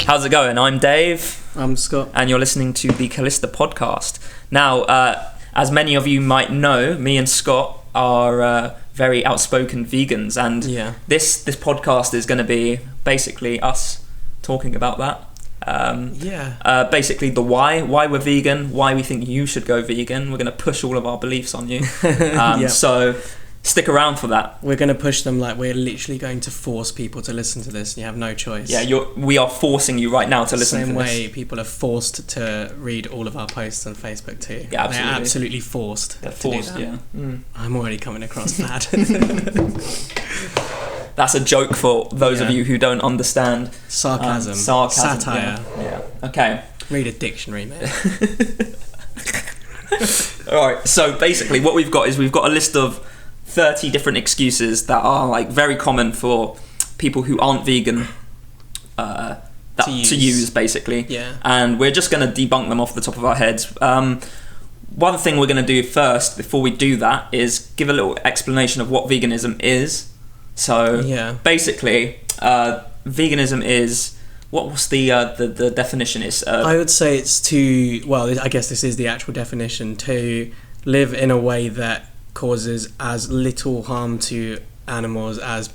How's it going? I'm Dave. I'm Scott. And you're listening to the Callista podcast. Now, as many of you might know, me and Scott are very outspoken vegans, and this podcast is going to be basically us talking about that. Basically the why we're vegan, why we think you should go vegan. We're going to push all of our beliefs on you. So stick around for that. We're going to push them like we're literally going to force people to listen to this, and you have no choice. Yeah, we are forcing you right now to listen to this. Same way people are forced to read all of our posts on Facebook too. Yeah, absolutely. They're absolutely forced. They're forced, to do that. yeah. I'm already coming across bad. That's a joke for those of you who don't understand. Sarcasm. Satire. Yeah. Okay. Read a dictionary, mate. Alright, so basically what we've got is we've got a list of 30 different excuses that are like very common for people who aren't vegan to use basically. Yeah. And we're just going to debunk them off the top of our heads. One thing we're going to do first before we do that is give a little explanation of what veganism is. So basically, veganism is what's the definition is? I would say it's I guess this is the actual definition, to live in a way that causes as little harm to animals as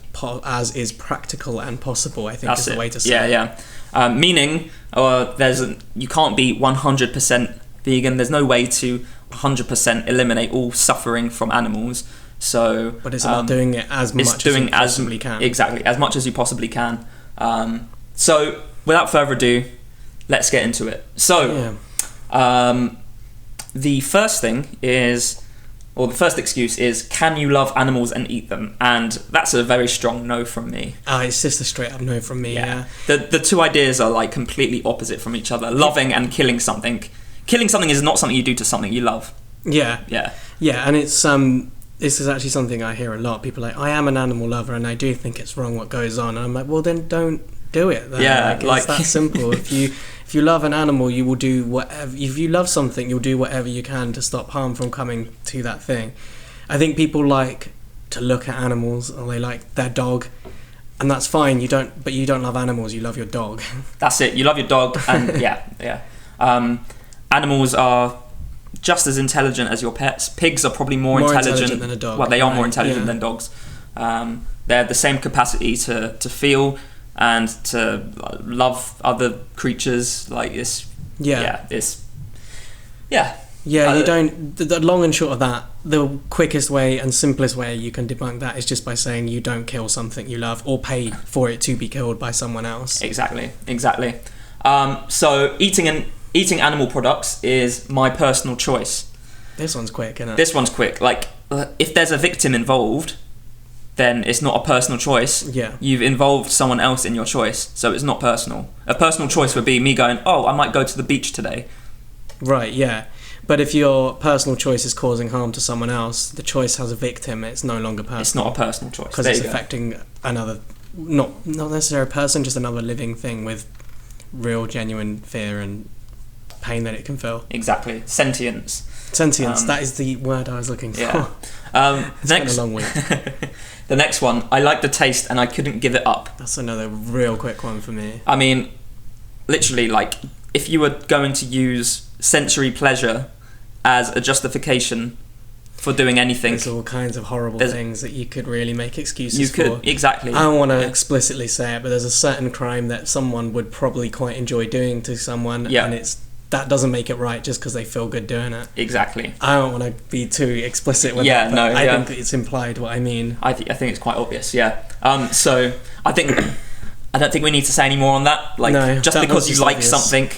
is practical and possible. I think that's the way to say it. Meaning, you can't be 100% vegan. There's no way to 100% eliminate all suffering from animals. So, but it's about doing it as much as you possibly can. Exactly, as much as you possibly can. So, without further ado, let's get into it. So, the first thing is, or the first excuse is, can you love animals and eat them? And that's a very strong no from me. It's just a straight up no from me, yeah. The two ideas are like completely opposite from each other. Loving and killing something. Killing something is not something you do to something you love. Yeah. Yeah. Yeah, and it's this is actually something I hear a lot. People are like, I am an animal lover and I do think it's wrong what goes on. And I'm like, well, then don't do it. Then. Yeah, it's that simple. If you love an animal, you will do whatever. If you love something, you'll do whatever you can to stop harm from coming to that thing. I think people like to look at animals, or they like their dog, and that's fine. But you don't love animals. You love your dog. That's it. You love your dog, and animals are just as intelligent as your pets. Pigs are probably more intelligent than a dog. Well, they are more intelligent than dogs. They have the same capacity to feel and to love other creatures. Like this. You don't. The long and short of that, the quickest way and simplest way you can debunk that is just by saying you don't kill something you love or pay for it to be killed by someone else. Exactly. So eating animal products is my personal choice. This one's quick, isn't it? This one's quick. Like, if there's a victim involved, then it's not a personal choice. Yeah. You've involved someone else in your choice, so it's not personal. A personal choice would be me going, I might go to the beach today. Right, yeah. But if your personal choice is causing harm to someone else, the choice has a victim, it's no longer personal. It's not a personal choice. Because it's affecting another, not necessarily a person, just another living thing with real, genuine fear and pain that it can feel. Exactly. Sentience, that is the word I was looking for. It's been a long week. The next one, I like the taste and I couldn't give it up. That's another real quick one for me. I mean, literally, like, if you were going to use sensory pleasure as a justification for doing anything, there's all kinds of horrible things that you could really make excuses for. Exactly. I don't want to explicitly say it, but there's a certain crime that someone would probably quite enjoy doing to someone, and that doesn't make it right just because they feel good doing it. Exactly. I don't want to be too explicit with that, but I think it's implied what I mean. I think it's quite obvious, so I don't think we need to say any more on that. Like, just because you like something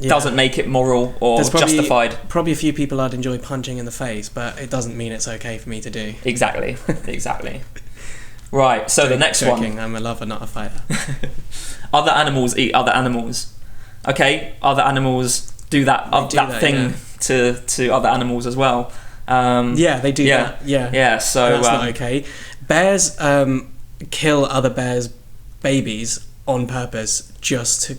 doesn't make it moral or justified. Probably a few people I'd enjoy punching in the face, but it doesn't mean it's okay for me to do. Exactly. Right, so the next one. I'm a lover, not a fighter. Other animals eat other animals. Okay, other animals do that thing to other animals as well. They do that. Yeah. So that's not okay. Bears kill other bears' babies on purpose just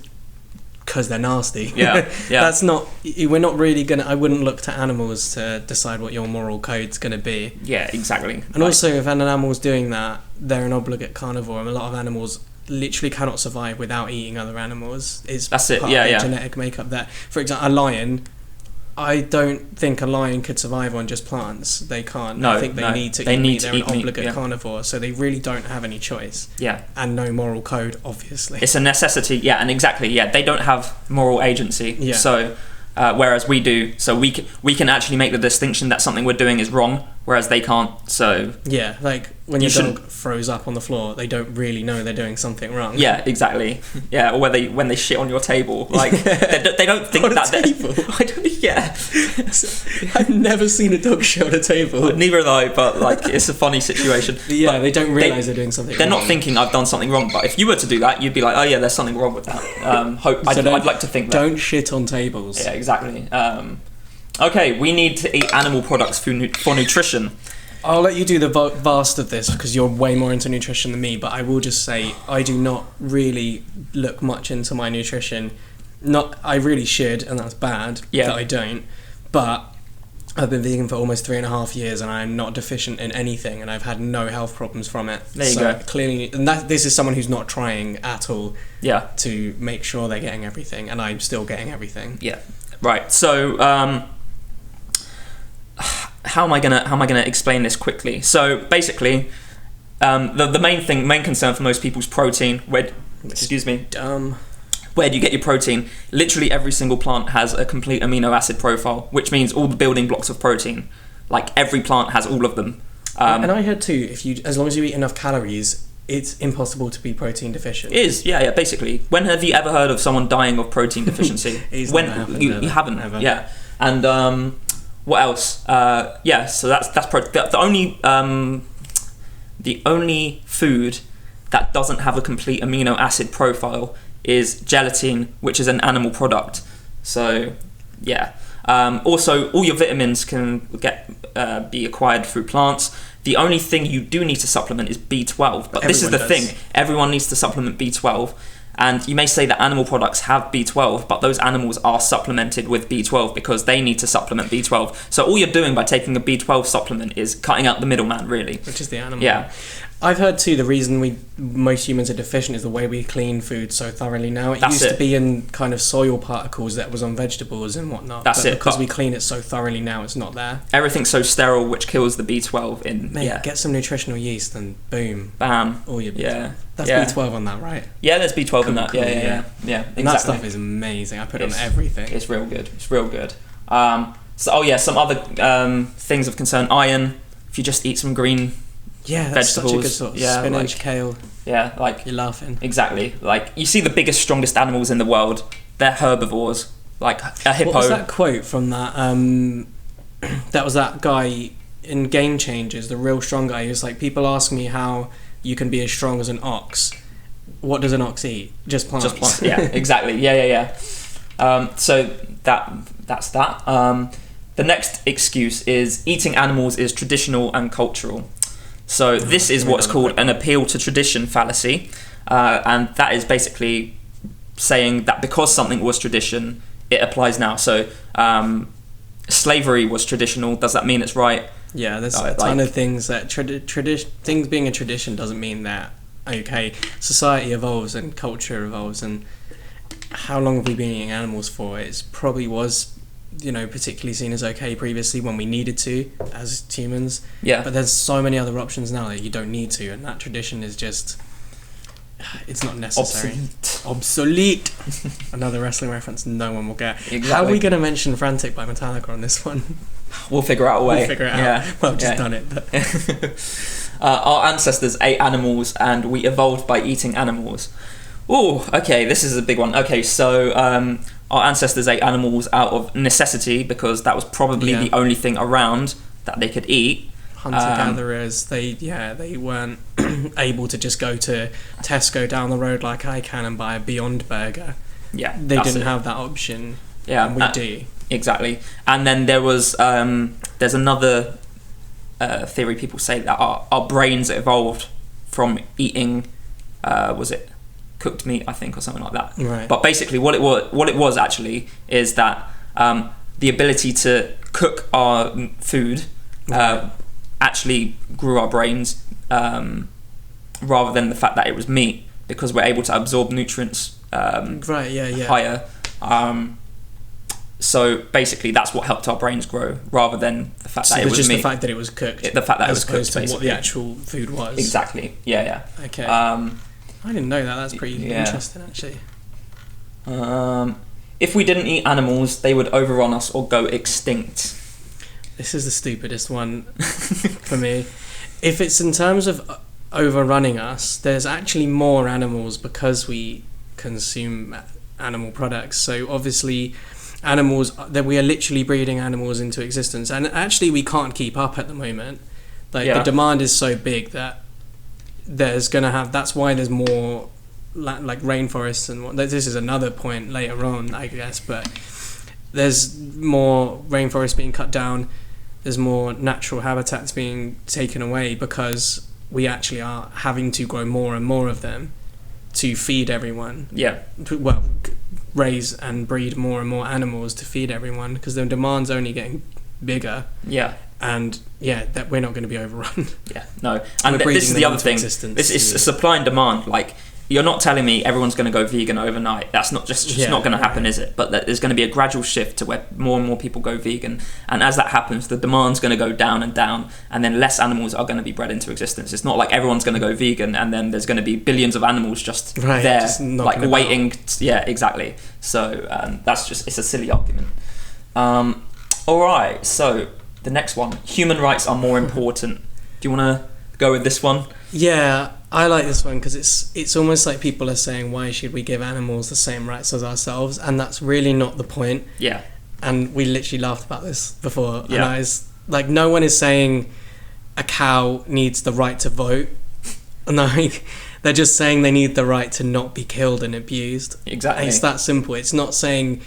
because they're nasty. Yeah. That's not. We're not really gonna. I wouldn't look to animals to decide what your moral code's gonna be. Yeah, exactly. And also, if an animal's doing that, they're an obligate carnivore. And a lot of animals literally cannot survive without eating other animals. That's it. Part Yeah, of their yeah. genetic makeup. That, for example, a lion. I don't think a lion could survive on just plants. They can't. No, I think they need to eat meat. They're an obligate carnivore, so they really don't have any choice. Yeah. And no moral code, obviously. It's a necessity. Yeah, and exactly. Yeah, they don't have moral agency. Yeah. So, whereas we do. So we can actually make the distinction that something we're doing is wrong, whereas they can't. So yeah, like when your dog throws up on the floor, they don't really know they're doing something wrong. Yeah, exactly. Yeah, or when they shit on your table, like they don't think on that. Table? I don't. Yeah. I've never seen a dog shit on a table. Neither have I, but like it's a funny situation. Yeah, but they don't realise they're doing something. They're wrong. not thinking I've done something wrong. But if you were to do that, you'd be like, oh yeah, there's something wrong with that. I'd like to think that. Don't shit on tables. Yeah, exactly. Okay, we need to eat animal products for nutrition. I'll let you do the vast of this because you're way more into nutrition than me, but I will just say I do not really look much into my nutrition. I really should, and that's bad that I don't. But I've been vegan for almost 3.5 years, and I'm not deficient in anything, and I've had no health problems from it. There you go. Clearly, and this is someone who's not trying at all. Yeah. To make sure they're getting everything, and I'm still getting everything. Yeah. Right. So. How am I gonna explain this quickly? So basically, the main concern for most people's protein. Where do you get your protein? Literally every single plant has a complete amino acid profile, which means all the building blocks of protein. Like every plant has all of them. And I heard too, as long as you eat enough calories, it's impossible to be protein deficient. It is, yeah, basically. When have you ever heard of someone dying of protein deficiency? When happened, you haven't, ever. Yeah. And what else? So that's the only food that doesn't have a complete amino acid profile is gelatin, which is an animal product. So yeah. Also, all your vitamins can be acquired through plants. The only thing you do need to supplement is B12. But this is the thing: everyone needs to supplement B12. And you may say that animal products have B12, but those animals are supplemented with B12 because they need to supplement B12. So all you're doing by taking a B12 supplement is cutting out the middleman, really. Which is the animal. Yeah. I've heard too the reason most humans are deficient is the way we clean food so thoroughly now. It used to be in kind of soil particles that was on vegetables and whatnot. That's it. Because we clean it so thoroughly now, it's not there. Everything's so sterile, which kills the B12 in. Mate, get some nutritional yeast and boom. Bam. All your yeah. That's B12 on that, right? Yeah, there's B12 in that. Yeah. Exactly. And that stuff is amazing. I put it on everything. It's real good. Some other things of concern. Iron. If you just eat some green that's vegetables, such a good sort of spinach, kale. Yeah, like you're laughing. Exactly. Like you see the biggest, strongest animals in the world. They're herbivores. Like a hippo. What was that quote from that? That was that guy in Game Changers, the real strong guy. He was like, people ask me how you can be as strong as an ox. What does an ox eat? Just plants. Just plants. Yeah, exactly. Yeah. So that's that. The next excuse is eating animals is traditional and cultural. So this is what's called an appeal to tradition fallacy, and that is basically saying that because something was tradition, it applies now. So slavery was traditional. Does that mean it's right? Yeah, there's a ton of things that things being a tradition doesn't mean that. Okay, society evolves and culture evolves, and how long have we been eating animals for? It probably was, particularly seen as okay previously when we needed to as humans. Yeah. But there's so many other options now that you don't need to, and that tradition is just, it's not necessary. Obsolete. Another wrestling reference no one will get. Exactly. How are we going to mention Frantic by Metallica on this one? We'll figure out a way. We'll figure it out. Well, I've just done it. But. Our ancestors ate animals and we evolved by eating animals. Oh, okay, this is a big one. Okay, so our ancestors ate animals out of necessity because that was probably the only thing around that they could eat. Hunter-gatherers, they weren't able to just go to Tesco down the road like I can and buy a Beyond Burger. Yeah, they didn't have that option. Yeah, and we do. Exactly. And then there's another theory people say that our brains evolved from eating, was it cooked meat, I think, or something like that. Right. But basically what it was actually is that the ability to cook our food actually grew our brains rather than the fact that it was meat, because we're able to absorb nutrients higher. So basically, that's what helped our brains grow, rather than the fact that it was just meat. the fact that it was cooked. The fact that it was cooked, basically. what the actual food was. Exactly. Yeah. Okay. I didn't know that. That's pretty interesting, actually. If we didn't eat animals, they would overrun us or go extinct. This is the stupidest one for me. If it's in terms of overrunning us, there's actually more animals because we consume animal products. So obviously, animals, that we are literally breeding animals into existence, and actually we can't keep up at the moment. The demand is so big that that's why there's more rainforests and this is another point later on, I guess, but there's more rainforests being cut down, there's more natural habitats being taken away because we actually are having to grow more and more of them to feed everyone. Raise and breed more and more animals to feed everyone, because the demand's only getting bigger. And that we're not going to be overrun. No. And this is the other thing. This is supply and demand. Like, you're not telling me everyone's going to go vegan overnight. That's not just not going to happen, is it? But there's going to be a gradual shift to where more and more people go vegan, and as that happens, the demand's going to go down and down, and then less animals are going to be bred into existence. It's not like everyone's going to go vegan and then there's going to be billions of animals just there, just waiting. Exactly. So it's a silly argument. All right. So the next one: human rights are more important. Do you want to go with this one? Yeah. I like this one because it's almost like people are saying, why should we give animals the same rights as ourselves? And that's really not the point. Yeah. And we literally laughed about this before. Yeah. And I was like, no one is saying a cow needs the right to vote. They're just saying they need the right to not be killed and abused. Exactly. And it's that simple. It's not saying,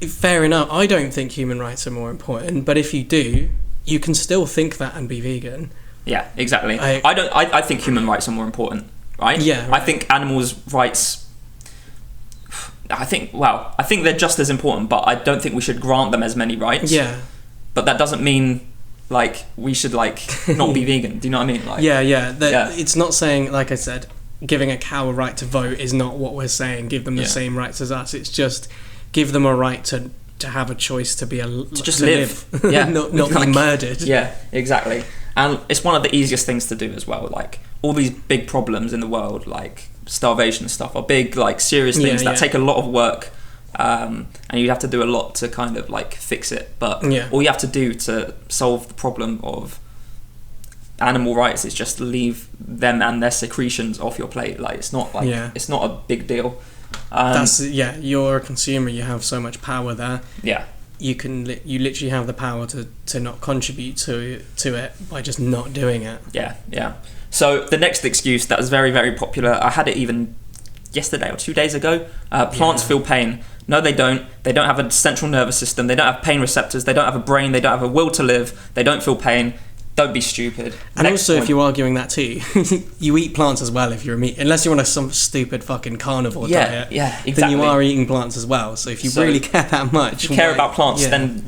fair enough, I don't think human rights are more important, but if you do, you can still think that and be vegan. Yeah, exactly. I think human rights are more important, right? Yeah. Right. I think animals' rights, I think they're just as important, but I don't think we should grant them as many rights. Yeah. But that doesn't mean we should not be vegan. Do you know what I mean? It's not saying, like I said, giving a cow a right to vote is not what we're saying. Give them the same rights as us. It's just give them a right to have a choice to live. Yeah. not be murdered. Yeah, exactly. And it's one of the easiest things to do as well. Like, all these big problems in the world, like starvation and stuff, are big, serious things that take a lot of work, and you'd have to do a lot to kind of fix it. But all you have to do to solve the problem of animal rights is just leave them and their secretions off your plate. It's not it's not a big deal. You're a consumer. You have so much power there. Yeah. You literally have the power to not contribute to it by just not doing it. Yeah. So the next excuse that was very, very popular, I had it even yesterday or 2 days ago, plants feel pain. No, they don't. They don't have a central nervous system. They don't have pain receptors. They don't have a brain. They don't have a will to live. They don't feel pain. Don't be stupid. And also, if you're arguing that too, you eat plants as well if you're a meat, unless you're on some stupid fucking carnivore diet. Yeah, exactly. Then you are eating plants as well. So if you really care that much, if you care about plants, then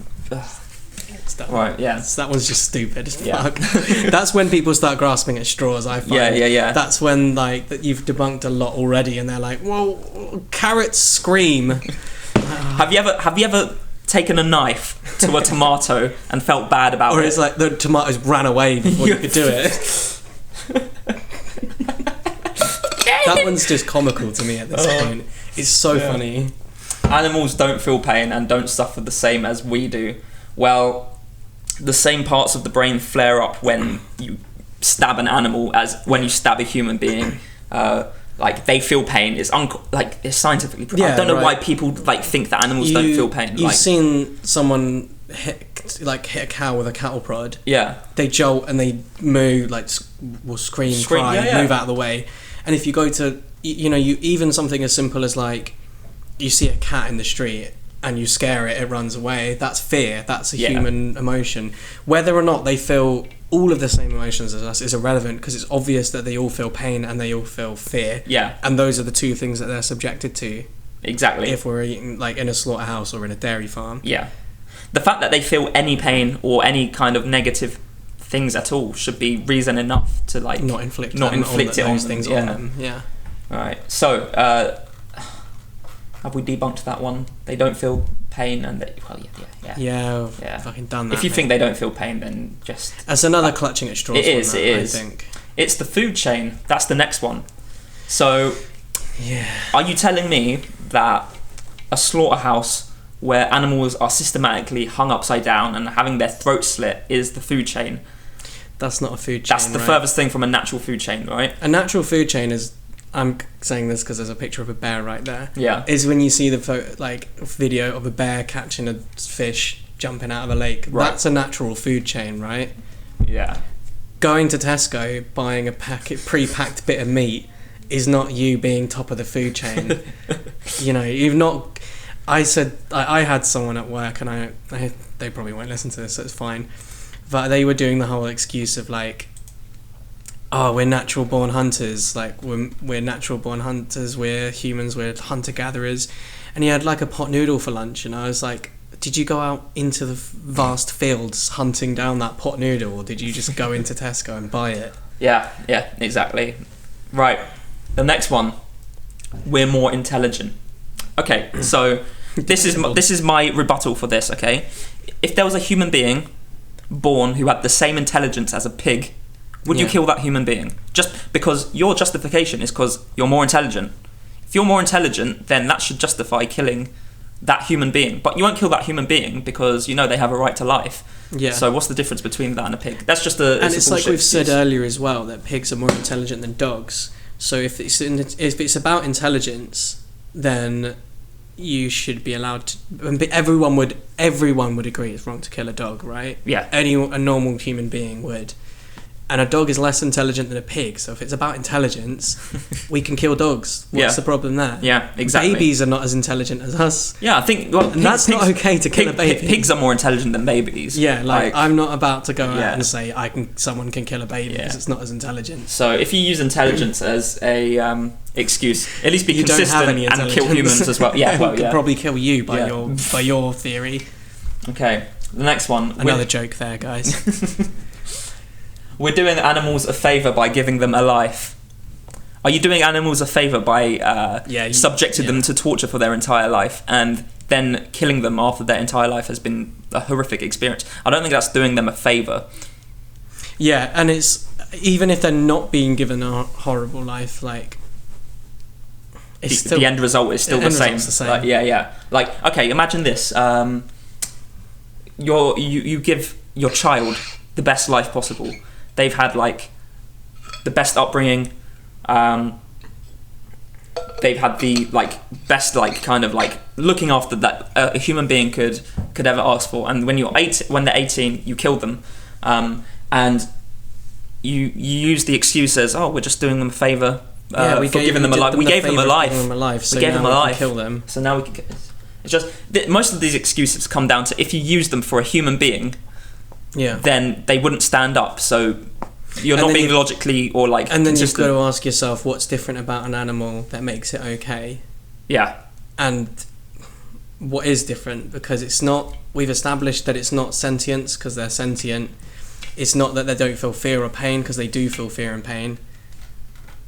right, yeah, that one's just stupid as fuck. That's when people start grasping at straws. I find. Yeah. That's when that you've debunked a lot already, and they're like, "Well, carrots scream." Have you ever taken a knife to a tomato and felt bad about it? Or it's like the tomatoes ran away before you could do it. That one's just comical to me at this point. It's so funny. Animals don't feel pain and don't suffer the same as we do. Well, the same parts of the brain flare up when you stab an animal as when you stab a human being. They feel pain. It's it's scientifically proven. I don't know why people think that animals don't feel pain. You've seen someone hit a cow with a cattle prod. Yeah. They jolt and they moo, will scream, cry, move out of the way. And if you go to, you even something as simple as you see a cat in the street and you scare it, it runs away. That's fear. That's a human emotion. Whether or not they feel all of the same emotions as us is irrelevant, because it's obvious that they all feel pain and they all feel fear. Yeah. And those are the two things that they're subjected to. Exactly. If we're eating in a slaughterhouse or in a dairy farm. Yeah. The fact that they feel any pain or any kind of negative things at all should be reason enough to not inflict those things on them. Yeah. Right. So, have we debunked that one? They don't feel pain, and Yeah. Fucking done that. If you think they don't feel pain, then just. That's another clutching at straws. It is. I think it's the food chain. That's the next one. So, yeah. Are you telling me that a slaughterhouse where animals are systematically hung upside down and having their throats slit is the food chain? That's not a food chain. That's the furthest thing from a natural food chain, right? A natural food chain is. I'm saying this because there's a picture of a bear right there. Yeah. Is when you see the video of a bear catching a fish jumping out of a lake. Right. That's a natural food chain, right? Yeah. Going to Tesco, buying a pre-packed bit of meat is not you being top of the food chain. You've not. I said I had someone at work, and they probably won't listen to this, so it's fine. But they were doing the whole excuse of like, oh, we're natural born hunters. Like we're natural born hunters. We're humans. We're hunter gatherers. And he had like a pot noodle for lunch, and I was like, did you go out into the vast fields hunting down that pot noodle, or did you just go into Tesco and buy it? Yeah, exactly. Right. The next one, we're more intelligent. Okay, so this is my rebuttal for this. Okay, if there was a human being born who had the same intelligence as a pig, would you kill that human being? Just because your justification is because you're more intelligent. If you're more intelligent, then that should justify killing that human being. But you won't kill that human being because they have a right to life. Yeah. So what's the difference between that and a pig? That's just a. And it's like we've said earlier as well, that pigs are more intelligent than dogs. So if it's about intelligence, then you should be allowed to. Everyone would agree it's wrong to kill a dog, right? Yeah. A normal human being would. And a dog is less intelligent than a pig, so if it's about intelligence, we can kill dogs. What's the problem there? Yeah, exactly. Babies are not as intelligent as us. Yeah, I think. That's not okay to kill a baby. Pigs are more intelligent than babies. Yeah, like I'm not about to go out and say someone can kill a baby because it's not as intelligent. So if you use intelligence as a excuse, at least be consistent and kill humans as well. Yeah, could probably kill you by your theory. Okay, the next one. Another joke there, guys. We're doing animals a favour by giving them a life. Are you doing animals a favour by subjecting them to torture for their entire life and then killing them after their entire life has been a horrific experience? I don't think that's doing them a favour. Yeah, and it's even if they're not being given a horrible life, like the end result is still the same. Like, okay, imagine this: you give your child the best life possible. They've had like the best upbringing. They've had the best kind of looking after that a human being could ever ask for. And when they're 18, you kill them, and you use the excuse as, oh, we're just doing them a favour for giving them a life. We gave them a life. So we gave them a life. Kill them. So now we can. It's just most of these excuses come down to if you use them for a human being. Yeah. Then they wouldn't stand up. So you're not being logically or And then consistent. you've got to ask yourself what's different about an animal that makes it okay. Yeah. And what is different, because it's not. We've established that it's not sentience because they're sentient. It's not that they don't feel fear or pain because they do feel fear and pain.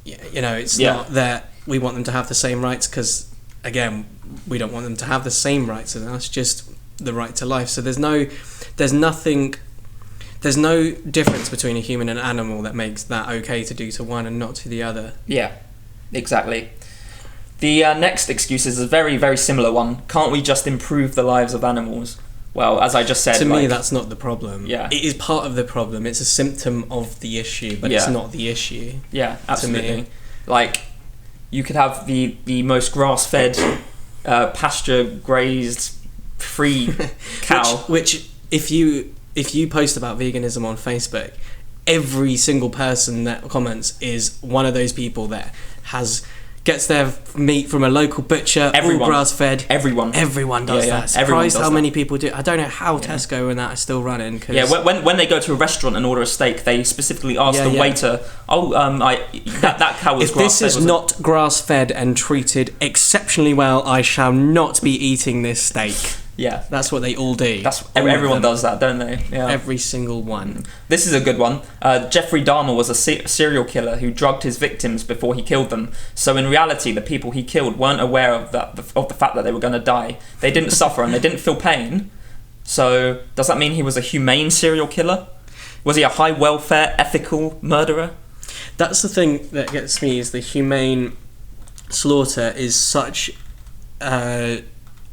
It's not that we want them to have the same rights because, again, we don't want them to have the same rights as us. Just the right to life. So there's no difference between a human and an animal that makes that okay to do to one and not to the other. Yeah, exactly. The next excuse is a very, very similar one. Can't we just improve the lives of animals? Well, as I just said... To me, that's not the problem. Yeah. It is part of the problem. It's a symptom of the issue, but it's not the issue. Yeah, absolutely. You could have the most grass-fed, pasture-grazed, free cow. Which if you post about veganism on Facebook, every single person that comments is one of those people that gets their meat from a local butcher, all grass-fed. Everyone does that. Surprised how many people do. I don't know how Tesco and that are still running. When they go to a restaurant and order a steak, they specifically ask the waiter, that cow was grass-fed. If this is not grass-fed and treated exceptionally well, I shall not be eating this steak. Yeah. That's what they all do. Everyone does that, don't they? Yeah. Every single one. This is a good one. Jeffrey Dahmer was a serial killer who drugged his victims before he killed them. So in reality, the people he killed weren't aware of the fact that they were going to die. They didn't suffer and they didn't feel pain. So does that mean he was a humane serial killer? Was he a high welfare, ethical murderer? That's the thing that gets me, is the humane slaughter is such oxymoron.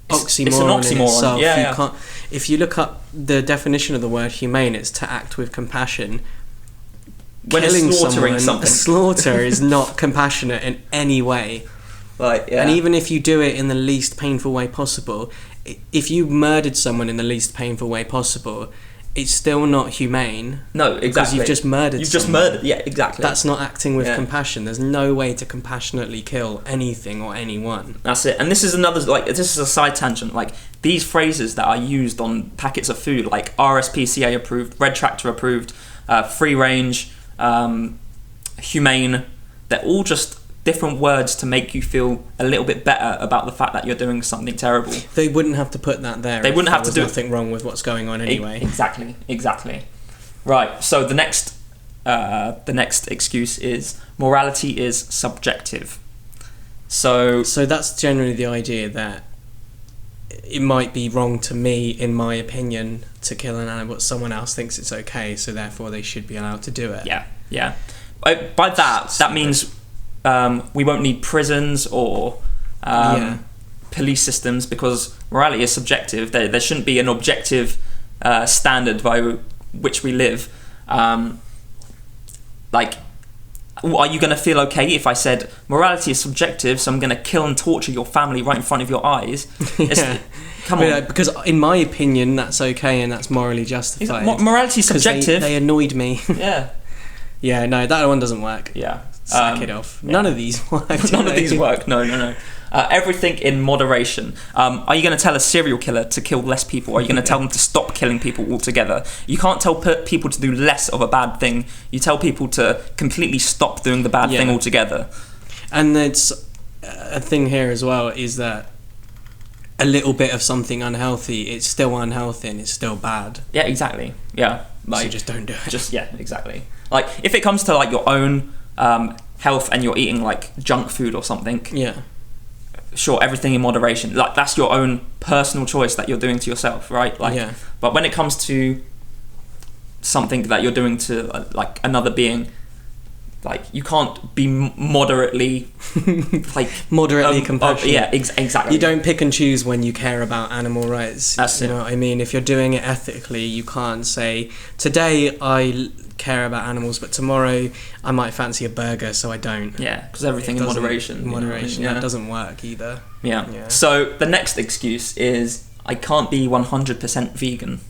It's an oxymoron in itself. Yeah. Can't, if you look up the definition of the word humane, it's to act with compassion. When Killing slaughtering someone, something. slaughter is not compassionate in any way. Like, yeah. And even if you do it in the least painful way possible, if you murdered someone in the least painful way possible, it's still not humane. No, exactly. Because you've just murdered You've someone. just murdered, yeah, exactly. That's not acting with compassion. There's no way to compassionately kill anything or anyone. That's it. And this is another, this is a side tangent. These phrases that are used on packets of food, like RSPCA approved, Red Tractor approved, free range, humane, they're all just different words to make you feel a little bit better about the fact that you're doing something terrible. They wouldn't have to put that there. They wouldn't have to do nothing wrong with what's going on anyway. Exactly. Right. So the next excuse is morality is subjective. So that's generally the idea that it might be wrong to me, in my opinion, to kill an animal, but someone else thinks it's okay, so therefore they should be allowed to do it. Yeah. By that means we won't need prisons or police systems, because morality is subjective. There shouldn't be an objective standard by which we live. Are you going to feel okay if I said morality is subjective, so I'm going to kill and torture your family right in front of your eyes? Come on. Because in my opinion, that's okay and that's morally justified. Morality is subjective. They annoyed me. Yeah. Yeah, no, that one doesn't work. Yeah. Sack it off. Yeah. None of these work. None of these work. No. Everything in moderation. Are you going to tell a serial killer to kill less people? Or are you going to tell them to stop killing people altogether? You can't tell people to do less of a bad thing. You tell people to completely stop doing the bad thing altogether. And it's a thing here as well, is that a little bit of something unhealthy, it's still unhealthy and it's still bad. Yeah, exactly. Yeah. So just don't do it. Exactly. If it comes to your own health and you're eating junk food or something, sure, everything in moderation, that's your own personal choice that you're doing to yourself, right? But when it comes to something that you're doing to another being, you can't be moderately compassionate. Exactly. You don't pick and choose when you care about animal rights. That's you know what I mean? If you're doing it ethically, you can't say, today I care about animals, but tomorrow I might fancy a burger, so I don't. Yeah, because everything in moderation. That doesn't work either. Yeah. So the next excuse is, I can't be 100% vegan.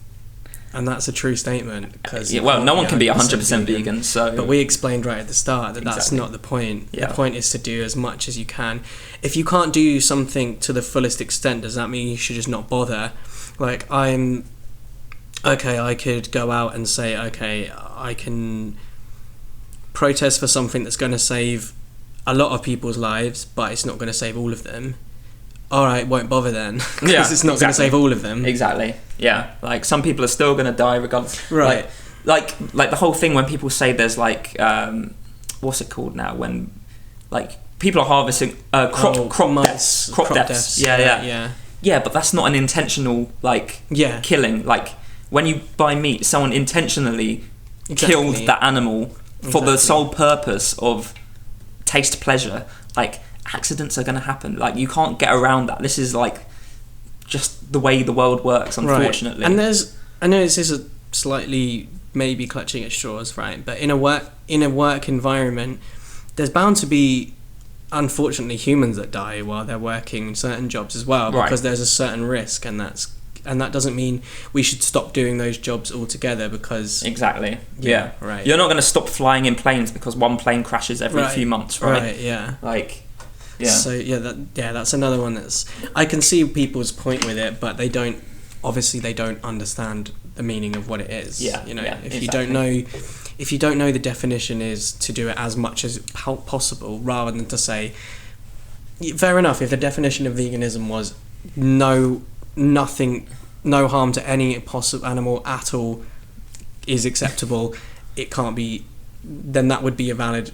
And that's a true statement, because no one can be 100% vegan. So, but we explained right at the start that that's not the point. Yeah. The point is to do as much as you can. If you can't do something to the fullest extent, does that mean you should just not bother? I could go out and say, okay, I can protest for something that's going to save a lot of people's lives, but it's not going to save all of them. Alright, won't bother then, because it's not going to save all of them. Exactly. Yeah, some people are still going to die regardless. Right. Like the whole thing when people say there's what's it called now, when people are harvesting crop deaths. Yeah, but that's not an intentional killing. When you buy meat, someone intentionally killed that animal for the sole purpose of taste pleasure. Accidents are going to happen. You can't get around that. This is just the way the world works, unfortunately. Right. And I know this is a slightly maybe clutching at straws, right? But in a work environment, there's bound to be, unfortunately, humans that die while they're working certain jobs as well, because there's a certain risk, and that doesn't mean we should stop doing those jobs altogether, because... Exactly. Yeah. Right. You're not going to stop flying in planes because one plane crashes every few months, right? Right, yeah. Yeah. So that's another one that's... I can see people's point with it, but they don't understand the meaning of what it is. If you don't know the definition is to do it as much as possible, rather than to say, fair enough, if the definition of veganism was no no harm to any possible animal at all is acceptable, it can't be, then that would be a valid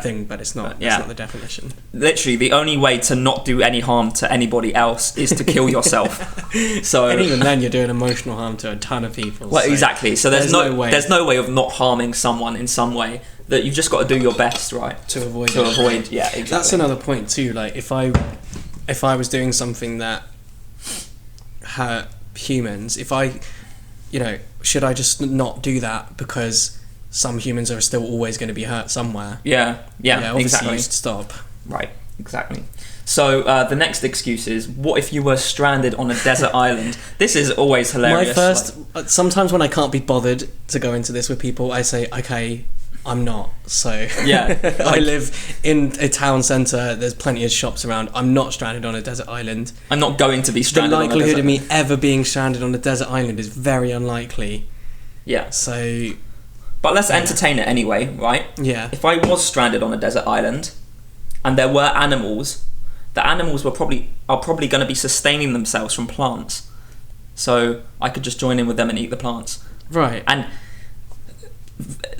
thing, but it's not. That's not the definition. Literally, the only way to not do any harm to anybody else is to kill yourself. So, and even then, you're doing emotional harm to a ton of people. Well, exactly. So there's no way of not harming someone in some way. That you've just got to do your best, right, to avoid. Yeah, exactly. That's another point too. Like if I was doing something that hurt humans, should I just not do that because some humans are still always going to be hurt somewhere? Yeah, obviously exactly. You should stop. Right, exactly. So the next excuse is, what if you were stranded on a desert island? This is always hilarious. Sometimes when I can't be bothered to go into this with people, I say, okay, I'm not. So yeah, I live in a town centre. There's plenty of shops around. I'm not stranded on a desert island. I'm not going to be stranded. The likelihood of me ever being stranded on a desert island is very unlikely. Yeah. So, but let's entertain it anyway, right? Yeah. If I was stranded on a desert island, and there were animals, the animals are probably going to be sustaining themselves from plants, so I could just join in with them and eat the plants. Right. And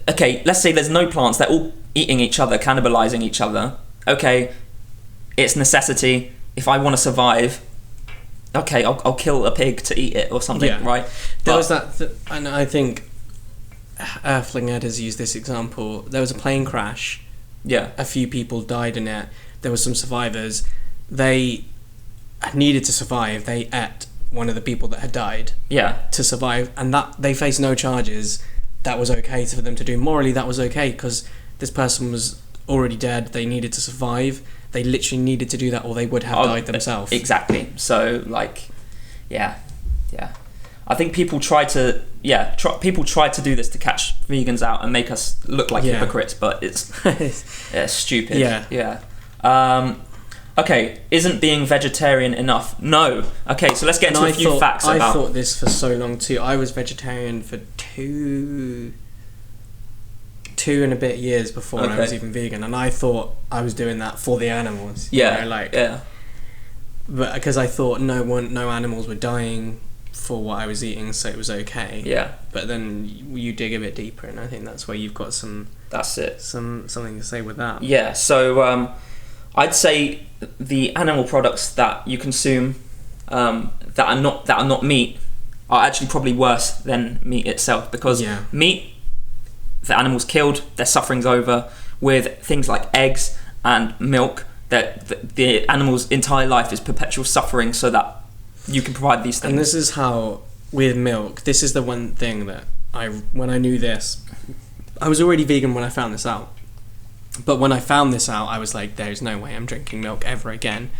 okay, let's say there's no plants, they're all eating each other, cannibalizing each other. Okay, it's necessity. If I want to survive, okay, I'll kill a pig to eat it or something, right? There was and I think Earthling Ed has used this example. There was a plane crash. Yeah. A few people died in it. There were some survivors. They needed to survive. They ate one of the people that had died. Yeah. To survive, and that they faced no charges. That was okay for them to do. Morally, that was okay because this person was already dead. They needed to survive. They literally needed to do that, or they would have died themselves. Exactly. So, yeah. I think people try to do this to catch vegans out and make us look like hypocrites, but it's stupid. Yeah. Okay, isn't being vegetarian enough? No. Okay, so let's get into a few facts about... I thought this for so long too. I was vegetarian for two and a bit years before I was even vegan, and I thought I was doing that for the animals. Yeah. But because I thought no animals were dying for what I was eating, so it was okay. Yeah. But then you dig a bit deeper, and I think that's where you've got some... That's it. Something to say with that. Yeah, so I'd say the animal products that you consume that are not meat are actually probably worse than meat itself, because meat, the animal's killed, their suffering's over. With things like eggs and milk, that the animal's entire life is perpetual suffering so that you can provide these things. And this is how, with milk, this is the one thing that when I knew this, I was already vegan when I found this out. But when I found this out, I was like, there's no way I'm drinking milk ever again.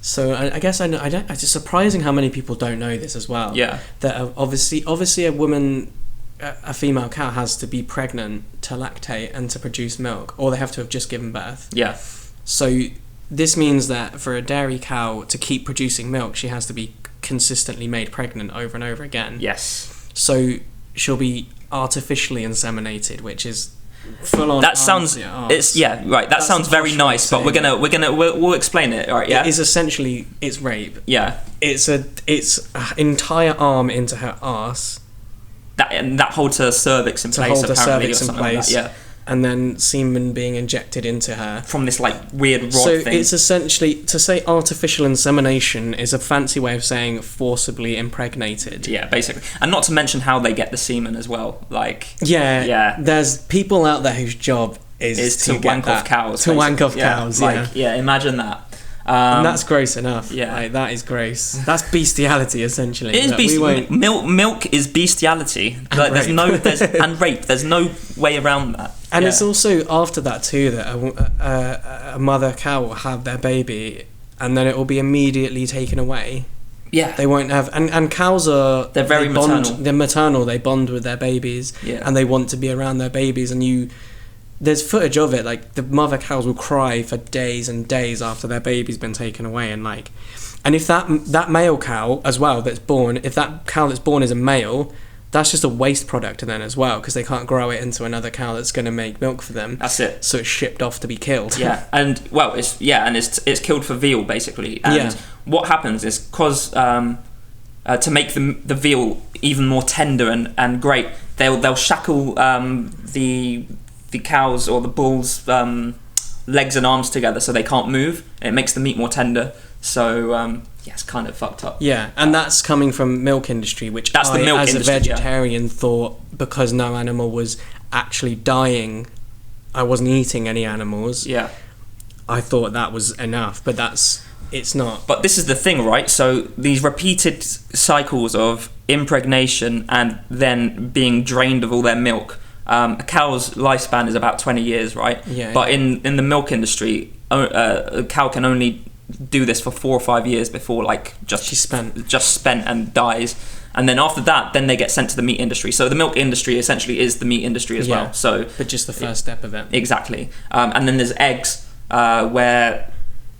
So I guess it's surprising how many people don't know this as well. Yeah. That obviously a woman, a female cow has to be pregnant to lactate and to produce milk, or they have to have just given birth. Yeah. So this means that for a dairy cow to keep producing milk, she has to be consistently made pregnant over and over again. Yes. So she'll be artificially inseminated, which is full on. That sounds That sounds very nice, but we'll explain it. Right? Yeah. It is essentially it's rape. Yeah. It's an entire arm into her arse. That holds her cervix in place. Hold her cervix in place. Like that. Yeah. And then semen being injected into her from this weird rod thing. So it's essentially, to say artificial insemination is a fancy way of saying forcibly impregnated. Yeah, basically. And not to mention how they get the semen as well. There's people out there whose job is to wank off cows. To wank off cows, imagine that. And that's gross enough. Yeah. That is gross. That's bestiality, essentially. It is bestiality. Milk is bestiality. And rape. There's no way around that. And it's also after that too that a mother cow will have their baby and then it will be immediately taken away. Yeah. They won't have... And cows are... They're very maternal. They're maternal. They bond with their babies. Yeah. And they want to be around their babies. And there's footage of it. The mother cows will cry for days and days after their baby's been taken away. And if that male cow as well that's born... If that cow that's born is a male... That's just a waste product then as well, because they can't grow it into another cow that's going to make milk for them. That's it. So it's shipped off to be killed. Yeah, it's killed for veal basically. And what happens is because to make the veal even more tender and great, they'll shackle the cows or the bulls' legs and arms together so they can't move. It makes the meat more tender. So it's kind of fucked up. Yeah, and that's coming from milk industry, which as a vegetarian thought, because no animal was actually dying, I wasn't eating any animals. Yeah, I thought that was enough, but it's not. But this is the thing, right? So these repeated cycles of impregnation and then being drained of all their milk. A cow's lifespan is about 20 years, right? Yeah. But in the milk industry, a cow can only do this for 4 or 5 years before she's spent and dies. And then after that, then they get sent to the meat industry. So the milk industry essentially is the meat industry as well. So, but just the first step of it. Exactly. And then there's eggs, where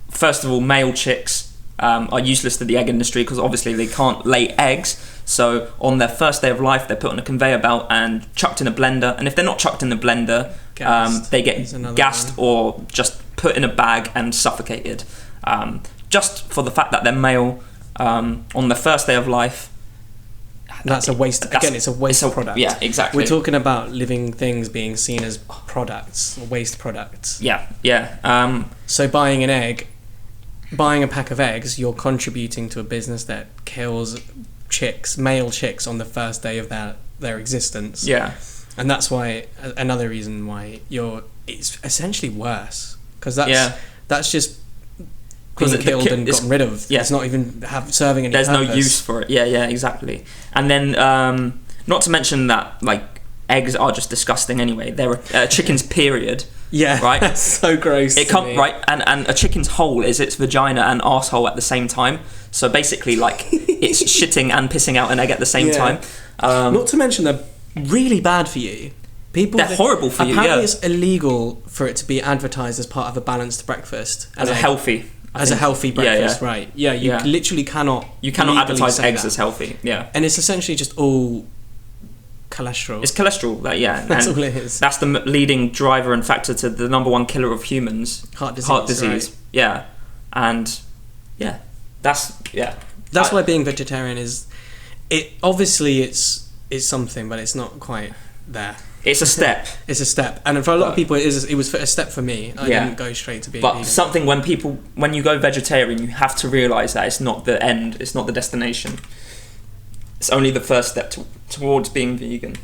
first of all, male chicks are useless to the egg industry because obviously they can't lay eggs. So on their first day of life, they're put on a conveyor belt and chucked in a blender. And if they're not chucked in the blender, they get gassed or just put in a bag and suffocated. Just for the fact that they're male, on the first day of life. That's a waste. Again, it's a waste product. Yeah, exactly. We're talking about living things being seen as products, waste products. Yeah. So buying a pack of eggs, you're contributing to a business that kills male chicks on the first day of their existence. Yeah. And that's why another reason why it's essentially worse, because that's just being killed and gotten rid of. Yeah. It's not even serving any purpose. There's no use for it. Yeah, exactly. And then not to mention that eggs are just disgusting anyway. They're a chicken's period. Yeah, right. That's so gross. Right, and a chicken's hole is its vagina and arsehole at the same time. So basically, it's shitting and pissing out an egg at the same time. Not to mention they're really bad for you. They're horrible for you. Apparently, it's illegal for it to be advertised as part of a balanced breakfast. As a healthy breakfast, right? Yeah, you literally cannot. You cannot advertise eggs as healthy. Yeah, and it's essentially just all cholesterol. It's cholesterol, that's all it is. That's the leading driver and factor to the number one killer of humans, heart disease. Right. Yeah, and that's why being vegetarian is. It obviously it's something, but it's not quite there. It's a step. It's a step, and for a lot of people, it was a step for me. I didn't go straight to being vegan. But something when you go vegetarian, you have to realise that it's not the end, it's not the destination. It's only the first step towards being vegan.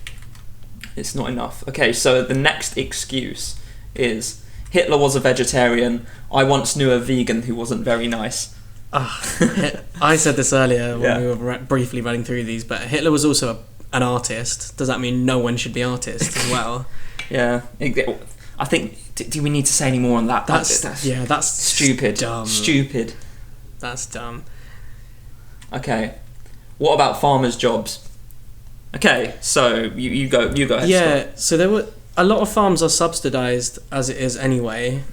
It's not enough. Okay, so the next excuse is Hitler was a vegetarian. I once knew a vegan who wasn't very nice. I said this earlier when we were briefly running through these, but Hitler was also an artist. Does that mean no one should be artists as well? Yeah, I think. Do we need to say any more on that? That's stupid. Dumb. Stupid. That's dumb. Okay, what about farmers' jobs? Okay, so you go ahead. Yeah, Scott. so there were a lot of farms are subsidised as it is anyway.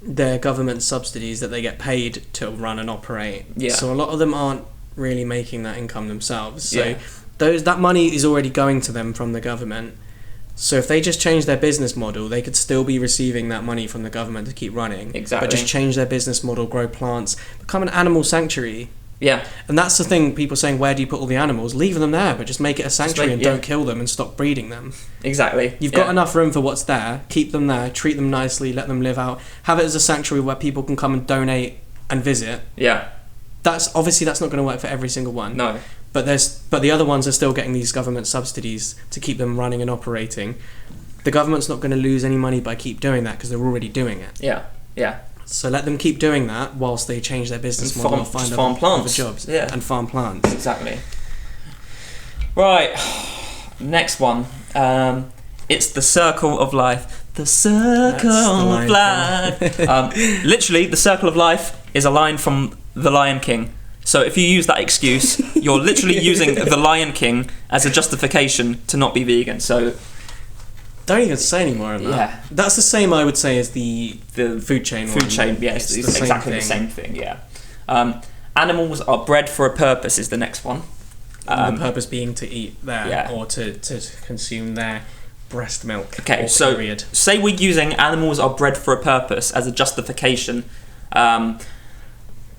They're government subsidies that they get paid to run and operate. Yeah. So a lot of them aren't really making that income themselves. So that money is already going to them from the government. So if they just change their business model, they could still be receiving that money from the government to keep running. Exactly. But just change their business model, grow plants, become an animal sanctuary. Yeah. And that's the thing, people saying, where do you put all the animals? Leave them there, but just make it a sanctuary and don't kill them and stop breeding them. Exactly. You've got enough room for what's there. Keep them there, treat them nicely, let them live out. Have it as a sanctuary where people can come and donate and visit. Yeah. That's not going to work for every single one. No. But the other ones are still getting these government subsidies to keep them running and operating. The government's not going to lose any money by keep doing that because they're already doing it. Yeah. Yeah. So let them keep doing that whilst they change their business model and find other jobs. Yeah. And farm plants. Exactly. Right. Next one. It's the circle of life. The circle of life. Literally, the circle of life is a line from The Lion King. So if you use that excuse, you're literally using The Lion King as a justification to not be vegan. So don't even say any more on that. Yeah. That's the same, I would say, as the food chain one. Food chain, yes. It's exactly the same thing, yeah. Animals are bred for a purpose is the next one. The purpose being to eat or to consume their breast milk. Okay, so say we're using animals are bred for a purpose as a justification.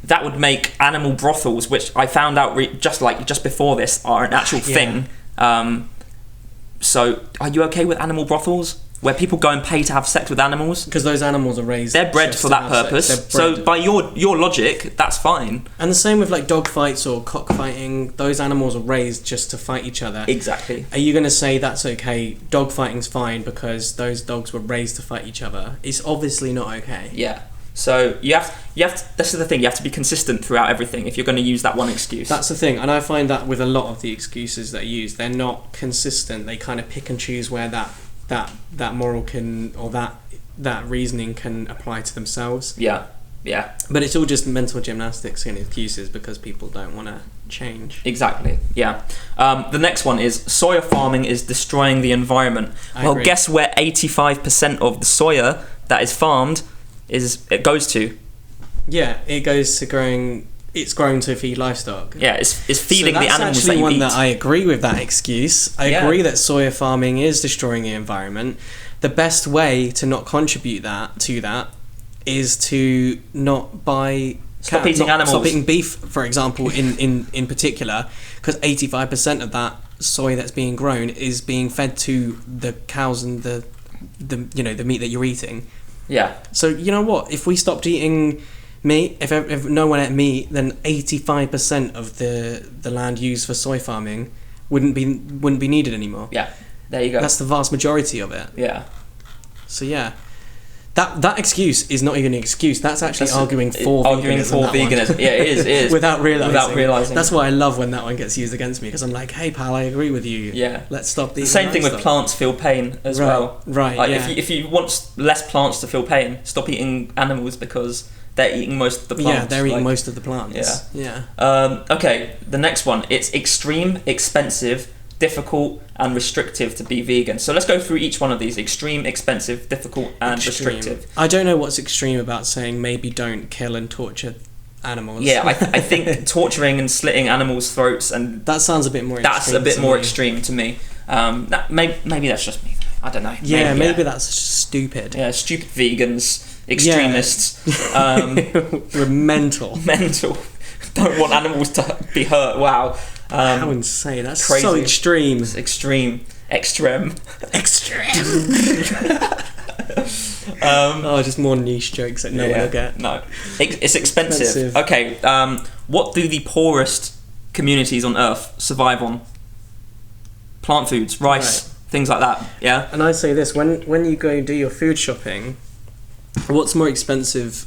that would make animal brothels, which I found out just before this, are an actual thing. So, are you okay with animal brothels? Where people go and pay to have sex with animals? Because those animals are raised... They're bred for that purpose. So by your logic, that's fine. And the same with like dog fights or cockfighting. Those animals are raised just to fight each other. Exactly. Are you going to say that's okay, dog fighting's fine because those dogs were raised to fight each other? It's obviously not okay. Yeah. So you have to, this is the thing, you have to be consistent throughout everything if you're going to use that one excuse. That's the thing, and I find that with a lot of the excuses that are used, they're not consistent. They kind of pick and choose where that moral can, or that reasoning can apply to themselves. Yeah. But it's all just mental gymnastics and excuses because people don't want to change. Exactly. Yeah. The next one is soya farming is destroying the environment. I agree. Guess where 85% of the soya that is farmed goes to? Yeah, it goes to growing. It's grown to feed livestock. Yeah, it's feeding the animals that you eat. That's actually one that I agree with that excuse. I agree that soya farming is destroying the environment. The best way to not contribute to that is to not buy... Stop eating animals. Stop eating beef, for example, in particular, because 85% of that soy that's being grown is being fed to the cows and the meat that you're eating. Yeah. So you know what? If we stopped eating meat, if no one ate meat, then 85% of the land used for soy farming wouldn't be needed anymore. Yeah. There you go. That's the vast majority of it. Yeah. So yeah. That excuse is not even an excuse. That's actually arguing for veganism. Yeah, it is. Without realising. That's why I love when that one gets used against me, because I'm like, hey pal, I agree with you. Yeah. Let's stop eating. The same thing with plants feel pain as well. Right. Like if you want less plants to feel pain, stop eating animals because they're eating most of the plants. Yeah, they're eating most of the plants. Yeah. Okay, the next one. It's extreme, expensive, difficult and restrictive to be vegan. So let's go through each one of these. Extreme, expensive, difficult and restrictive. I don't know what's extreme about saying maybe don't kill and torture animals. Yeah, I think torturing and slitting animals' throats, and that sounds a bit more extreme. That's a bit more extreme to me. Maybe that's just me. I don't know. Maybe that's stupid. Yeah, stupid vegans, extremists. We're mental. Don't want animals to be hurt. Wow. How insane. That's crazy. So extreme. It's extreme. Extreme. Just more niche jokes that no one will get. No. It's expensive. Okay, what do the poorest communities on Earth survive on? Plant foods, rice, things like that. Yeah. And I say this, when you go do your food shopping, what's more expensive?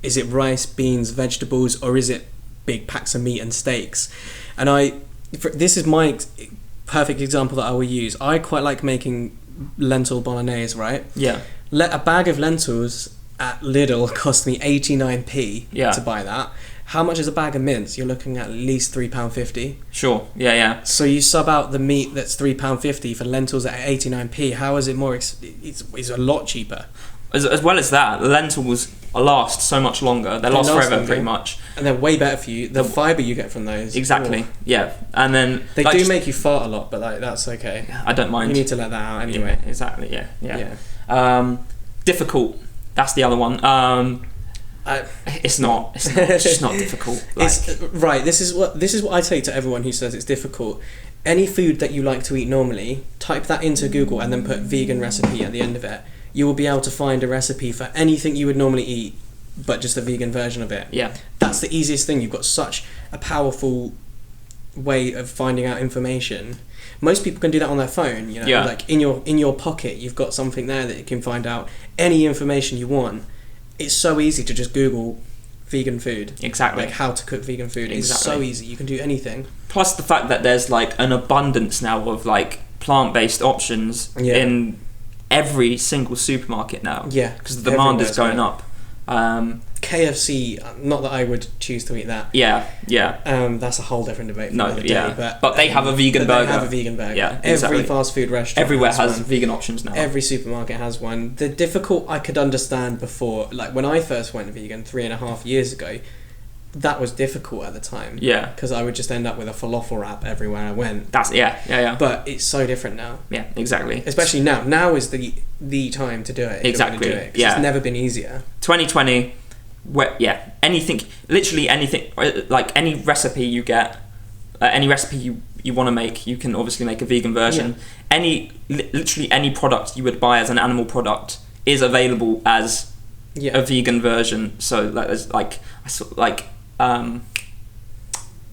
Is it rice, beans, vegetables, or is it big packs of meat and steaks? And this is my perfect example that I will use. I quite like making lentil bolognese, right? Yeah. A bag of lentils at Lidl cost me 89p to buy that. How much is a bag of mince? You're looking at least £3.50. Sure. Yeah. So you sub out the meat that's £3.50 for lentils at 89p. How is it more? It's a lot cheaper. As well as that, the lentils last so much longer. They last forever, pretty much. And they're way better for you. The fibre you get from those. Exactly. Oh. Yeah. And then they do make you fart a lot, but that's okay. I don't mind. You need to let that out anyway. Yeah, exactly. Yeah. Difficult. That's the other one. It's not. It's just not difficult. This is what I say to everyone who says it's difficult. Any food that you like to eat normally, type that into Google and then put vegan recipe at the end of it. You will be able to find a recipe for anything you would normally eat, but just a vegan version of it. Yeah. That's the easiest thing. You've got such a powerful way of finding out information. Most people can do that on their phone, like in your pocket, you've got something there that you can find out any information you want. It's so easy to just Google vegan food. Exactly. Like how to cook vegan food. It's so easy. You can do anything. Plus the fact that there's like an abundance now of like plant-based options in every single supermarket now. Yeah. Because the demand is going up. KFC, not that I would choose to eat that. Yeah. That's a whole different debate for another day. But they have a vegan burger. They have a vegan burger. Yeah, exactly. Every fast food restaurant everywhere has vegan options now. Every supermarket has one. The difficult I could understand before, like when I first went vegan 3.5 years ago, that was difficult at the time. Yeah. Because I would just end up with a falafel wrap everywhere I went. That's yeah. But it's so different now. Yeah, exactly. Especially now. Now is the time to do it. Exactly. It's never been easier. 2020, anything, literally anything, like any recipe you get, any recipe you want to make, you can obviously make a vegan version. Literally any product you would buy as an animal product is available as a vegan version. So there's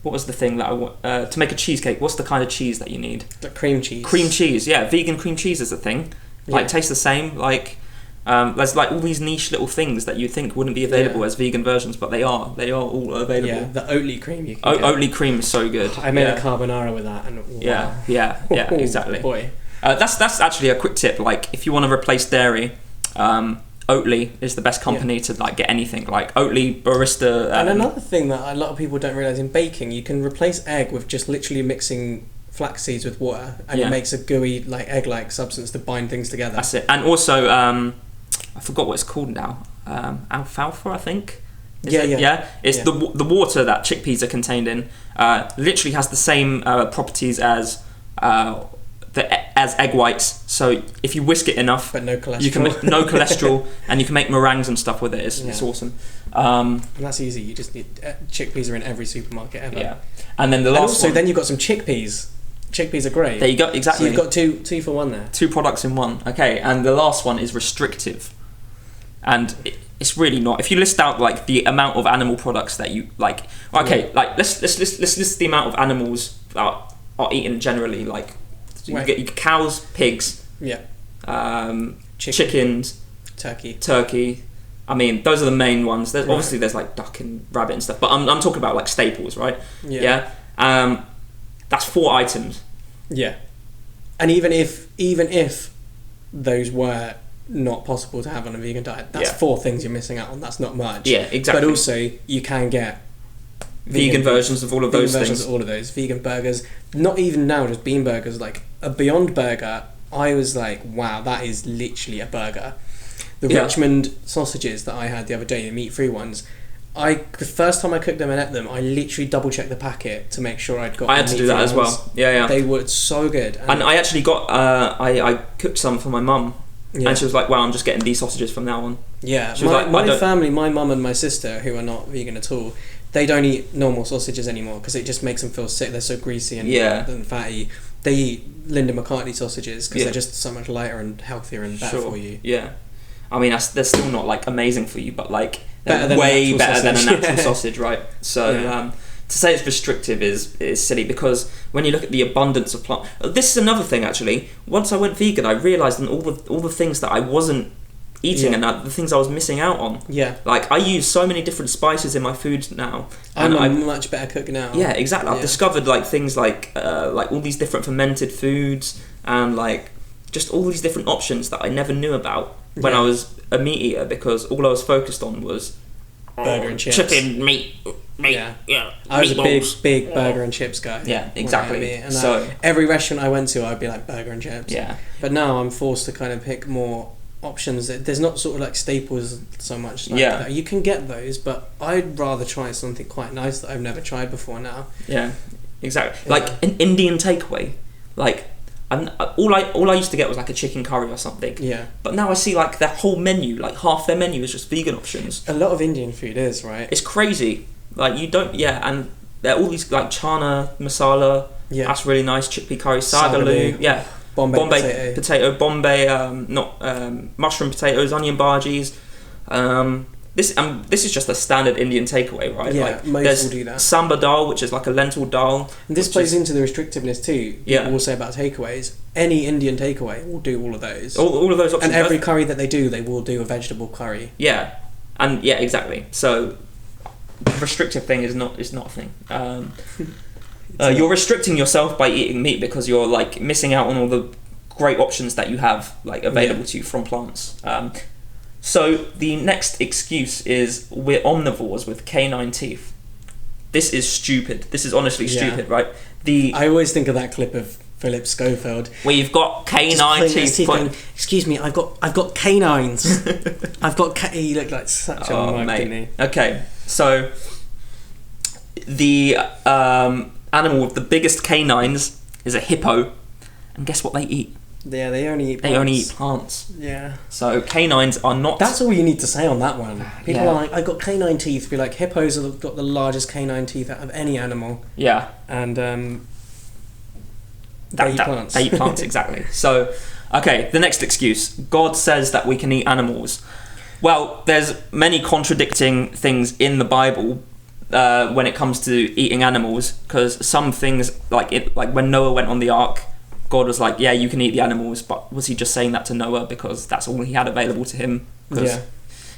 what was the thing that I want to make a cheesecake? What's the kind of cheese that you need? The cream cheese. Cream cheese, yeah. Vegan cream cheese is a thing. Like tastes the same. Like there's like all these niche little things that you think wouldn't be available as vegan versions, but they are. They are all available. Yeah, the Oatly cream you can get. Oatly cream is so good. I made a carbonara with that, and wow. Yeah, exactly. Boy, that's actually a quick tip. Like if you want to replace dairy, Oatly is the best company to like get anything. Like Oatly, Barista. And another thing that a lot of people don't realize in baking, you can replace egg with just literally mixing flax seeds with water, and it makes a gooey, like egg-like substance to bind things together. That's it. And also, I forgot what it's called now. Alfalfa, I think. It's the water that chickpeas are contained in. Literally has the same properties as egg whites. So if you whisk it enough, but no cholesterol, you can make no cholesterol, and you can make meringues and stuff with it. It's awesome. And that's easy. You just need chickpeas are in every supermarket ever. Yeah, and then the last one. Then you've got some chickpeas. Chickpeas are great. There you go. Exactly. So you've got two for one there. 2 products in one. Okay, and the last one is restrictive, and it's really not. If you list out like the amount of animal products that you like, okay, like let's list the amount of animals that are eaten generally. Like you get cows, pigs, chickens, turkey. I mean, those are the main ones. Obviously there's like duck and rabbit and stuff, but I'm talking about like staples, right? Yeah. That's 4 items. Yeah, and even if those were not possible to have on a vegan diet, that's 4 things you're missing out on. That's not much. Yeah, exactly. But also, you can get vegan versions of all of those things. Of all of those vegan burgers. Not even now, just bean burgers. Like a Beyond Burger, I was like, wow, that is literally a burger. The Richmond sausages that I had the other day, the meat-free ones. The first time I cooked them and ate them, I literally double-checked the packet to make sure I'd got. I had to do that as well. Yeah. They were so good. And I actually got. I cooked some for my mum, and she was like, "Wow, I'm just getting these sausages from now on." Yeah, my family, my mum and my sister, who are not vegan at all, they don't eat normal sausages anymore because it just makes them feel sick. They're so greasy and fatty. They eat Linda McCartney sausages because they're just so much lighter and healthier and better for you. Yeah, I mean, they're still not like amazing for you, but like. Way better than a natural sausage, right? So to say it's restrictive is silly, because when you look at the abundance of plant, this is another thing actually. Once I went vegan, I realised all the things that I wasn't eating and the things I was missing out on. Yeah, like I use so many different spices in my food now. I'm a much better cook now. Yeah, exactly. I've discovered like things like all these different fermented foods and like just all these different options that I never knew about when I was a meat eater, because all I was focused on was burger and chips, chicken, meat. I was a big burger and chips guy. Yeah, exactly. And so every restaurant I went to, I'd be like burger and chips. Yeah, but now I'm forced to kind of pick more options. There's not sort of like staples so much. Like that. You can get those, but I'd rather try something quite nice that I've never tried before now. Yeah, exactly. Like an Indian takeaway, like. And all I used to get was like a chicken curry or something. Yeah. But now I see like their whole menu, like half their menu is just vegan options. A lot of Indian food is, right? It's crazy. Like you don't, and there are all these like chana masala. Yeah. That's really nice. Chickpea curry, sagaloo. Yeah. Bombay potato, Bombay mushroom potatoes, onion bhajis. This is just a standard Indian takeaway, right? Yeah, like, most will do that. Samba dal, which is like a lentil dal. And this plays into the restrictiveness too. Yeah. People will say about takeaways. Any Indian takeaway will do all of those. All of those options. And every curry that they do, they will do a vegetable curry. Yeah, and exactly. So, the restrictive thing is not a thing. You're restricting yourself by eating meat because you're like missing out on all the great options that you have like available to you from plants. So the next excuse is we're omnivores with canine teeth. This is stupid. This is honestly stupid, right? I always think of that clip of Philip Schofield. We've got canine teeth. Going, excuse me, I've got canines. He looked like such a mug, didn't he? Okay, so the animal with the biggest canines is a hippo, and guess what they eat? Yeah, they only eat plants. They only eat plants. Yeah. So canines are not... That's all you need to say on that one. People Yeah. are like, I got canine teeth. Be like, hippos have got the largest canine teeth out of any animal. Yeah. And they eat plants. They eat plants, exactly. So, okay, the next excuse. God says that we can eat animals. Well, there's many contradicting things in the Bible when it comes to eating animals, because some things, like when Noah went on the ark, God was like, yeah, you can eat the animals, but was he just saying that to Noah because that's all he had available to him? Yeah.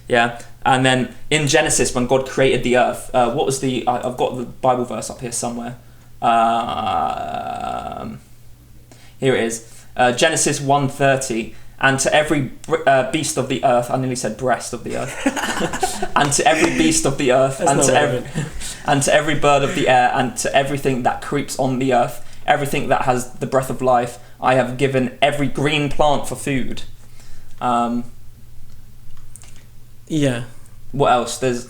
Yeah. And then in Genesis, when God created the earth, what was the... I've got the Bible verse up here somewhere. Here it is. Genesis 1:30. And to every beast of the earth... I nearly said breast of the earth. And to every beast of the earth, and to every bird of the air, and to everything that creeps on the earth, everything that has the breath of life, I have given every green plant for food. Yeah. What else? There's...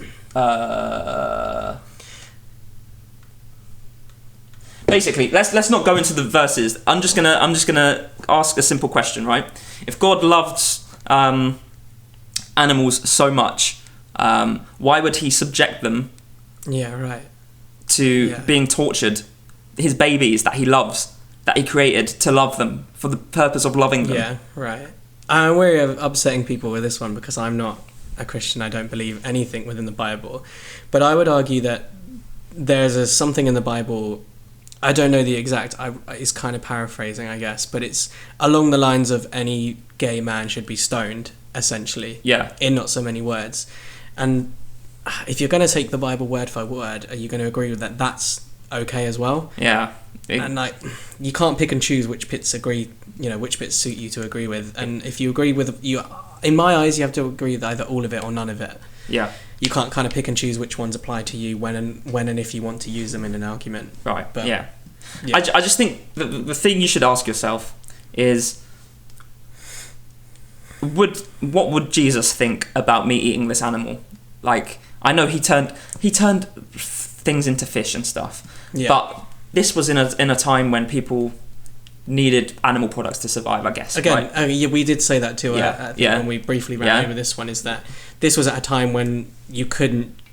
Basically, let's not go into the verses. I'm just gonna ask a simple question, right? If God loves animals so much, why would he subject them to being tortured? His babies that he loves, that he created to love them, for the purpose of loving them. Yeah, right. I'm wary of upsetting people with this one because I'm not a Christian. I don't believe anything within the Bible. But I would argue that there's something in the Bible, I don't know the exact, it's kind of paraphrasing, I guess, but it's along the lines of any gay man should be stoned, essentially. Yeah. In not so many words. And if you're going to take the Bible word for word, are you going to agree with that? That's okay as well. Yeah. And like, you can't pick and choose which bits which bits suit you to agree with. And if you agree with in my eyes, you have to agree with either all of it or none of it. Yeah. You can't kind of pick and choose which ones apply to you when and if you want to use them in an argument. Right. But, yeah. I just think the thing you should ask yourself is, what would Jesus think about me eating this animal? Like, I know he turned things into fish and stuff. Yeah. But this was in a time when people needed animal products to survive, I guess. Again, right? We did say that too. When we briefly ran over this one, is that this was at a time when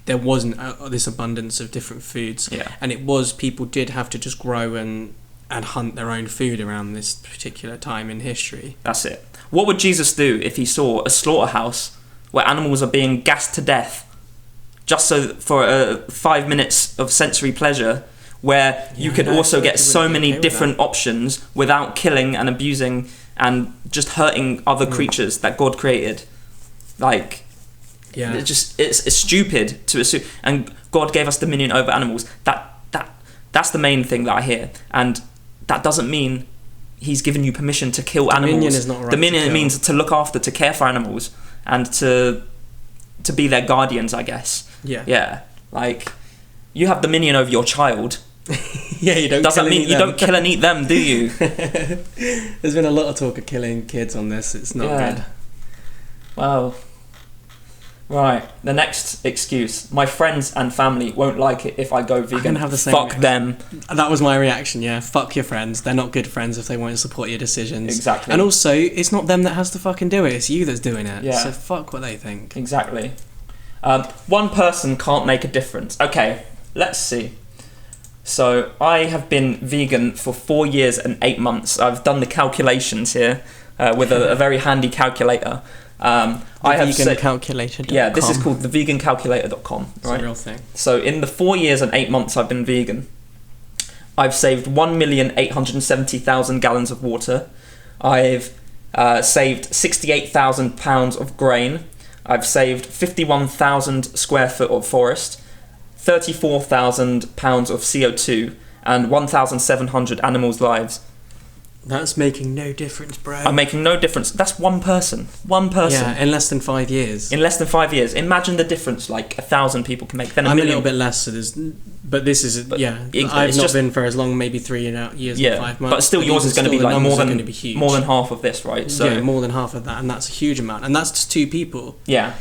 there wasn't this abundance of different foods, and people did have to just grow and hunt their own food around this particular time in history. That's it. What would Jesus do if he saw a slaughterhouse where animals are being gassed to death just so for 5 minutes of sensory pleasure, where you could also get so many different options without killing and abusing and just hurting other creatures that God created? Like, it's stupid to assume. And God gave us dominion over animals. That's the main thing that I hear. And that doesn't mean he's given you permission to kill animals. Dominion is not right. Dominion means to look after, to care for animals, and to be their guardians, I guess. Yeah. Yeah. Like, you have dominion over your child. Yeah, you don't. Doesn't mean you don't kill and eat them, do you? There's been a lot of talk of killing kids on this. It's not good. Wow. Right. The next excuse: my friends and family won't like it if I go vegan. I'm gonna have the same Fuck reaction. them. That was my reaction. Yeah. Fuck your friends. They're not good friends if they won't support your decisions. Exactly. And also, it's not them that has to fucking do it. It's you that's doing it. Yeah. So fuck what they think. Exactly. One person can't make a difference. Okay. Let's see. So I have been vegan for 4 years and 8 months. I've done the calculations here with a very handy calculator. Vegancalculator.com. Yeah, this is called thevegancalculator.com. It's a real thing. So in the 4 years and 8 months I've been vegan, I've saved 1,870,000 gallons of water. I've saved 68,000 pounds of grain. I've saved 51,000 square foot of forest, 34,000 pounds of CO2, and 1,700 animals' lives. That's making no difference, bro. I'm making no difference. That's one person. One person. Yeah, in less than 5 years. In less than 5 years. Imagine the difference, like 1,000 people can make. Then I'm a little bit less, so but this is, I've not been for as long, maybe 3 years and 5 months. But still yours is going to be like more than half of this, right? So yeah, more than half of that, and that's a huge amount. And that's just 2 people. Yeah.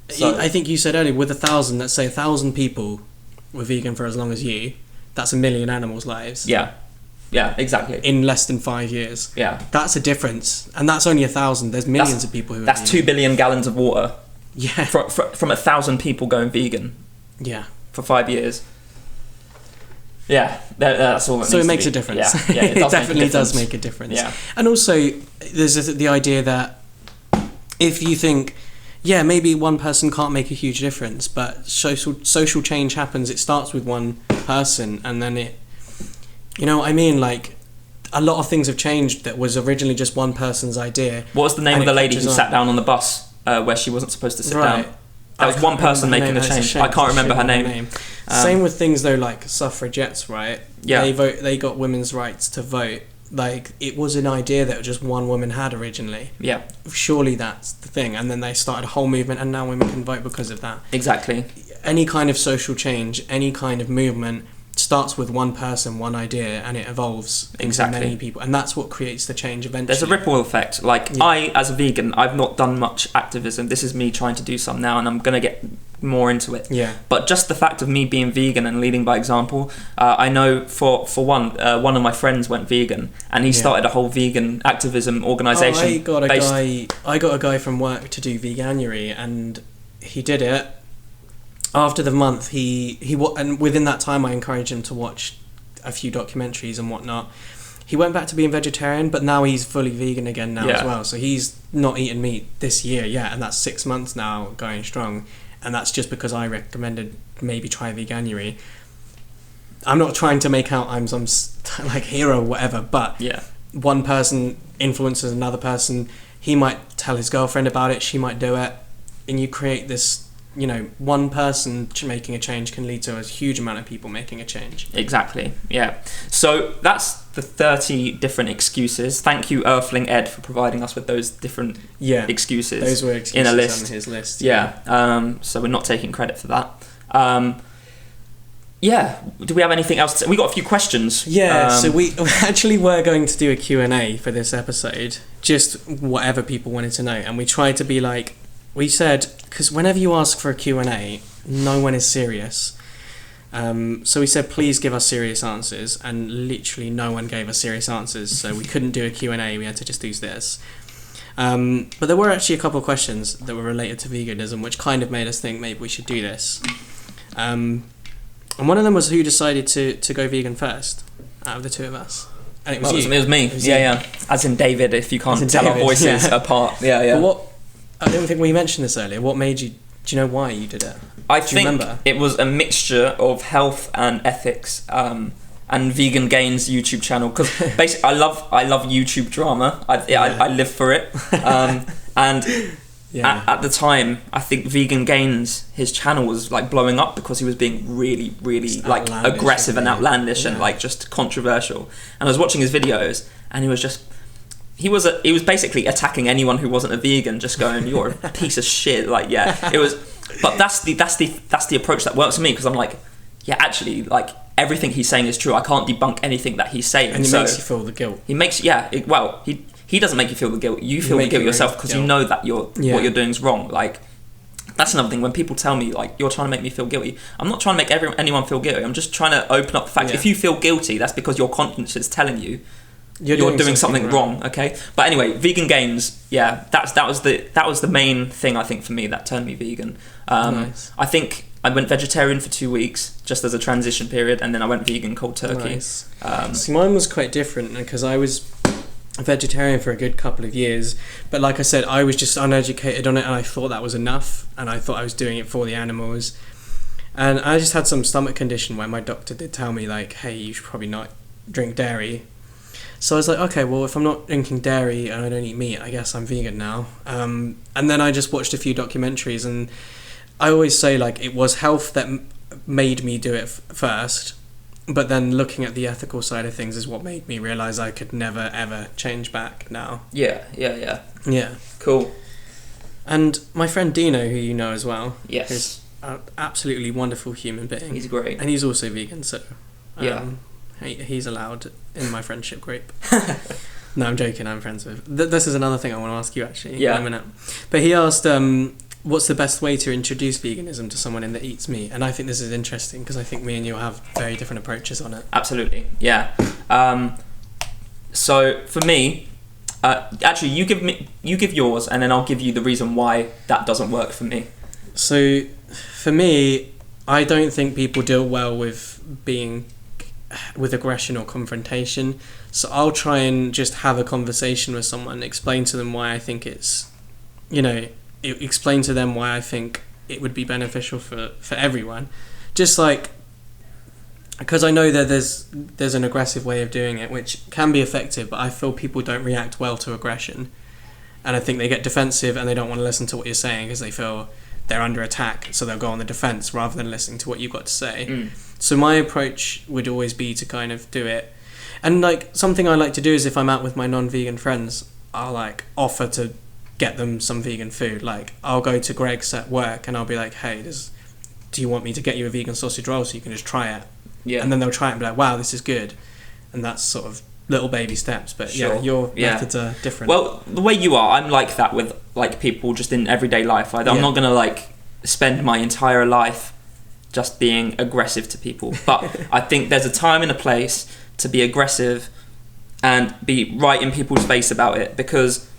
So, I think you said earlier, with 1,000, let's say 1,000 people were vegan for as long as you, that's 1 million animals' lives. Yeah. Yeah, exactly. In less than 5 years. Yeah. That's a difference. And that's only 1,000. There's millions of people who That's 2 billion gallons of water. Yeah. From 1,000 people going vegan. Yeah. For 5 years. Yeah, that's all. So it makes a difference. Yeah, it definitely does make a difference. Yeah. And also, there's the idea that if you think, yeah, maybe one person can't make a huge difference, but social change happens. It starts with one person, and then it, you know what I mean? Like, a lot of things have changed that was originally just one person's idea. What was the name of the lady who sat down on the bus where she wasn't supposed to sit down? That was one person making a change. I can't remember her name. Same with things though, like suffragettes, right? Yeah. They got women's rights to vote. Like, it was an idea that just one woman had originally. Yeah. Surely that's the thing. And then they started a whole movement, and now women can vote because of that. Exactly. Any kind of social change, any kind of movement starts with one person, one idea, and it evolves into many people, and that's what creates the change eventually. There's a ripple effect. Like, I, as a vegan, I've not done much activism. This is me trying to do some now, and I'm going to get more into it. Yeah. But just the fact of me being vegan and leading by example, I know for one of my friends went vegan, and he started a whole vegan activism organisation. I got a guy from work to do veganuary, and he did it. After the month, and within that time, I encouraged him to watch a few documentaries and whatnot. He went back to being vegetarian, but now he's fully vegan again now as well. So he's not eaten meat this year yet, and that's 6 months now going strong. And that's just because I recommended maybe try veganuary. I'm not trying to make out I'm some like hero or whatever, but one person influences another person. He might tell his girlfriend about it, she might do it, and you create this. You know, one person making a change can lead to a huge amount of people making a change. Exactly, yeah. So that's the 30 different excuses. Thank you, Earthling Ed, for providing us with those different excuses. Those were excuses in a list. On his list. Yeah, so we're not taking credit for that. Do we have anything else to say? We got a few questions. Yeah, so we actually were going to do a Q&A for this episode, just whatever people wanted to know, and we tried to be like, we said, because whenever you ask for a Q&A, no one is serious. So we said, please give us serious answers, and literally no one gave us serious answers, so we couldn't do a Q&A, we had to just do this. But there were actually a couple of questions that were related to veganism, which kind of made us think maybe we should do this. And one of them was who decided to go vegan first, out of the two of us. And it was you. It was me. Yeah. As in David, if you can't tell our voices apart. Yeah. But I don't think we mentioned this earlier. What made you? Do you know why you did it? I think it was a mixture of health and ethics, and Vegan Gains YouTube channel, because basically I love YouTube drama. I live for it, and at the time I think Vegan Gains, his channel was like blowing up because he was being really like aggressive and outlandish and like just controversial. And I was watching his videos, and he was just. He was basically attacking anyone who wasn't a vegan, just going, "You're a piece of shit." Like, it was. But that's the approach that works for me, because I'm like, actually, like everything he's saying is true. I can't debunk anything that he's saying. And he makes you feel the guilt. He makes he doesn't make you feel the guilt. You feel the guilt yourself because you know that what you're doing is wrong. Like, that's another thing. When people tell me like you're trying to make me feel guilty, I'm not trying to make anyone feel guilty. I'm just trying to open up the fact. If you feel guilty, that's because your conscience is telling you. You're doing something wrong, okay? But anyway, Vegan Gains, that was the main thing I think for me that turned me vegan. Nice. I think I went vegetarian for 2 weeks just as a transition period, and then I went vegan cold turkey. Nice. See, mine was quite different because I was a vegetarian for a good couple of years, but like I said, I was just uneducated on it, and I thought that was enough, and I thought I was doing it for the animals, and I just had some stomach condition where my doctor did tell me like, hey, you should probably not drink dairy. So I was like, okay, well, if I'm not drinking dairy and I don't eat meat, I guess I'm vegan now. And then I just watched a few documentaries, and I always say, like, it was health that made me do it first, but then looking at the ethical side of things is what made me realise I could never, ever change back now. Yeah. Cool. And my friend Dino, who you know as well, yes, is an absolutely wonderful human being. He's great. And he's also vegan, so... He's allowed in my friendship group. No, I'm joking. I'm friends with. This is another thing I want to ask you actually. Yeah. In a minute. But he asked, what's the best way to introduce veganism to someone that eats meat? And I think this is interesting because I think me and you have very different approaches on it. Absolutely, yeah. So for me, actually, you give yours, and then I'll give you the reason why that doesn't work for me. So for me, I don't think people deal well with aggression or confrontation. So I'll try and just have a conversation with someone, explain to them why I think it's, explain to them why I think it would be beneficial for everyone. Just like, because I know that there's an aggressive way of doing it, which can be effective, but I feel people don't react well to aggression. And I think they get defensive and they don't want to listen to what you're saying because they feel they're under attack, so they'll go on the defense rather than listening to what you've got to say. So my approach would always be to kind of do it. And like something I like to do is if I'm out with my non-vegan friends, I'll like offer to get them some vegan food. Like I'll go to Greg's at work and I'll be like, hey, do you want me to get you a vegan sausage roll so you can just try it? Yeah. And then they'll try it and be like, wow, this is good. And that's sort of little baby steps. But sure. Your methods are different. Well, the way you are, I'm like that with like people just in everyday life. I'm not going to like spend my entire life just being aggressive to people. But I think there's a time and a place to be aggressive and be right in people's face about it, because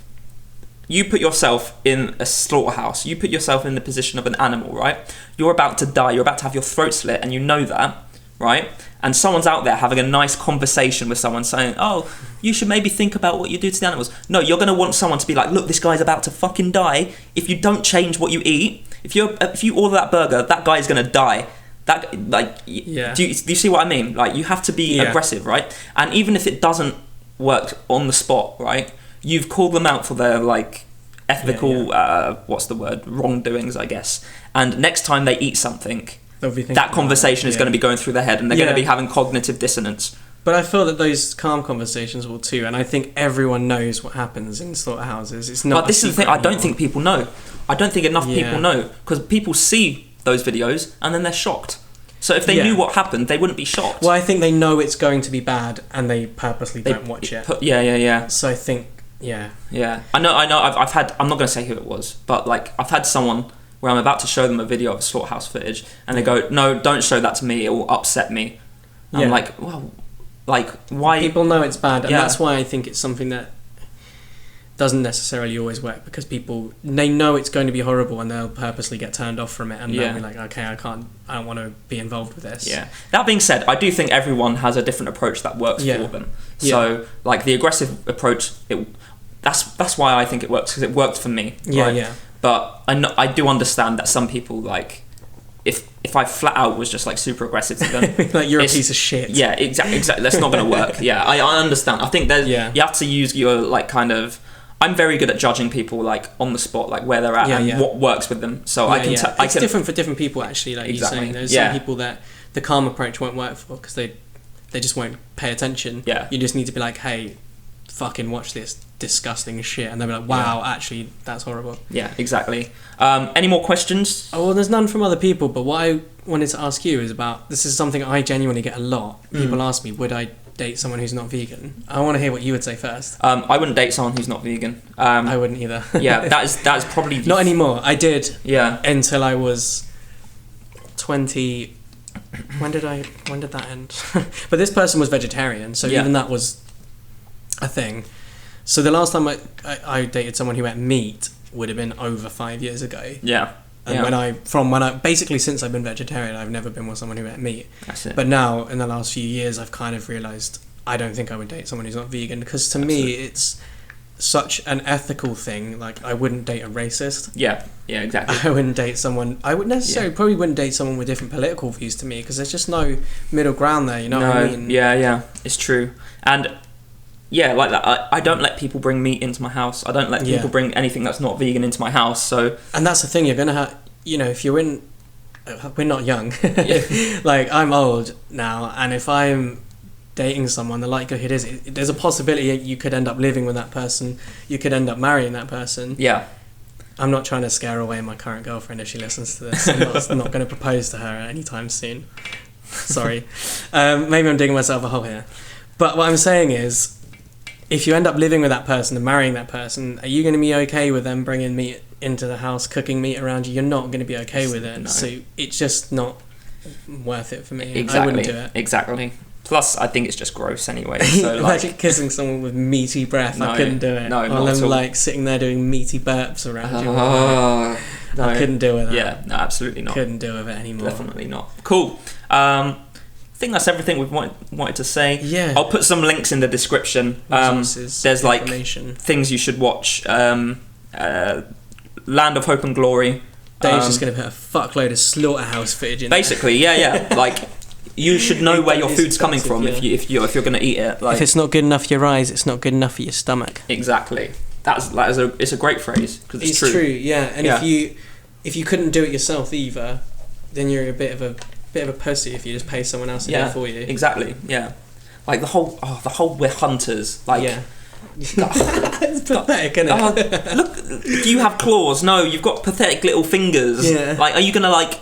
you put yourself in a slaughterhouse. You put yourself in the position of an animal, right? You're about to die. You're about to have your throat slit, and you know that, right? And someone's out there having a nice conversation with someone saying, oh, you should maybe think about what you do to the animals. No, you're going to want someone to be like, look, this guy's about to fucking die. If you don't change what you eat, if you order that burger, that guy's going to die. That, like, yeah. Do you see what I mean? Like, you have to be aggressive, right? And even if it doesn't work on the spot, right? You've called them out for their, like, ethical, wrongdoings, I guess. And next time they eat something, that conversation is going to be going through their head, and they're going to be having cognitive dissonance. But I feel that those calm conversations will too, and I think everyone knows what happens in slaughterhouses. It's not. But this is the thing. I don't think people know. I don't think enough people know, because people see those videos and then they're shocked. So if they knew what happened, they wouldn't be shocked. Well, I think they know it's going to be bad, and they purposely don't watch it. So I think, I know. I've had. I'm not going to say who it was, but like I've had someone where I'm about to show them a video of slaughterhouse footage, and they go, "No, don't show that to me. It will upset me." I'm like, well, like why? People know it's bad, and that's why I think it's something that doesn't necessarily always work, because they know it's going to be horrible, and they'll purposely get turned off from it, and they'll be like, okay, I don't want to be involved with this. Yeah. That being said, I do think everyone has a different approach that works for them. So like the aggressive approach, that's why I think it works, because it worked for me. Right? But I do understand that some people, like, if I flat out was just like super aggressive to them, like you're a piece of shit. Yeah, exactly. That's not going to work. Yeah, I understand. I think you have to use your like kind of. I'm very good at judging people like on the spot, like where they're at and what works with them. So I can. It's different for different people, actually. Like you're saying, there's some people that the calm approach won't work for, because they just won't pay attention. Yeah. You just need to be like, hey, fucking watch this disgusting shit, and they'll be like, wow, actually, that's horrible. Yeah, exactly. Any more questions? Oh, well, there's none from other people, but what I wanted to ask you is about, this is something I genuinely get a lot. People ask me, would I date someone who's not vegan? I want to hear what you would say first. I wouldn't date someone who's not vegan. I wouldn't either. that is probably not anymore. I did. Yeah. Until I was 20. When did that end? But this person was vegetarian, so even that was a thing. So the last time I dated someone who ate meat would have been over 5 years ago. Yeah. And when I basically, since I've been vegetarian, I've never been with someone who ate meat. That's it. But now, in the last few years, I've kind of realised I don't think I would date someone who's not vegan, because to me it's such an ethical thing. Like, I wouldn't date a racist. Yeah, exactly. I wouldn't date someone. I would necessarily probably wouldn't date someone with different political views to me, because there's just no middle ground there. You know what I mean? Yeah, it's true. And yeah, like that. I don't let people bring meat into my house. I don't let people bring anything that's not vegan into my house. So, and that's the thing. You're gonna have, if you're in, we're not young. Like, I'm old now, and if I'm dating someone, the likelihood is there's a possibility you could end up living with that person. You could end up marrying that person. Yeah. I'm not trying to scare away my current girlfriend if she listens to this. I'm not going to propose to her anytime soon. Sorry. Maybe I'm digging myself a hole here. But what I'm saying is, if you end up living with that person and marrying that person, are you going to be okay with them bringing meat into the house cooking meat around you, you're not going to be okay with it. No. So it's just not worth it for me. Exactly. I wouldn't do it. Exactly. Plus, I think it's just gross anyway. So Imagine kissing someone with meaty breath. No, I couldn't do it. no, or not them at all. like sitting there doing meaty burps around you. No. I couldn't do with that. Yeah, no, absolutely not. Couldn't do with it anymore. Definitely not. Cool. I think that's everything we've wanted to say. Yeah. I'll put some links in the description. Resources, there's like information. things you should watch. Land of Hope and Glory. Dave's just going to put a fuckload of slaughterhouse footage in. Basically, yeah. Like, you should know where your food's coming from if you're going to eat it. Like, if it's not good enough for your eyes, it's not good enough for your stomach. Exactly. It's a great phrase because it's true. Yeah. And if you couldn't do it yourself either, then you're a bit of a pussy if you just pay someone else to do it for you. Exactly. Yeah. Like the whole we're hunters. Like, yeah. It's pathetic, isn't it? Look, do you have claws? No, you've got pathetic little fingers. Yeah. Like, are you gonna like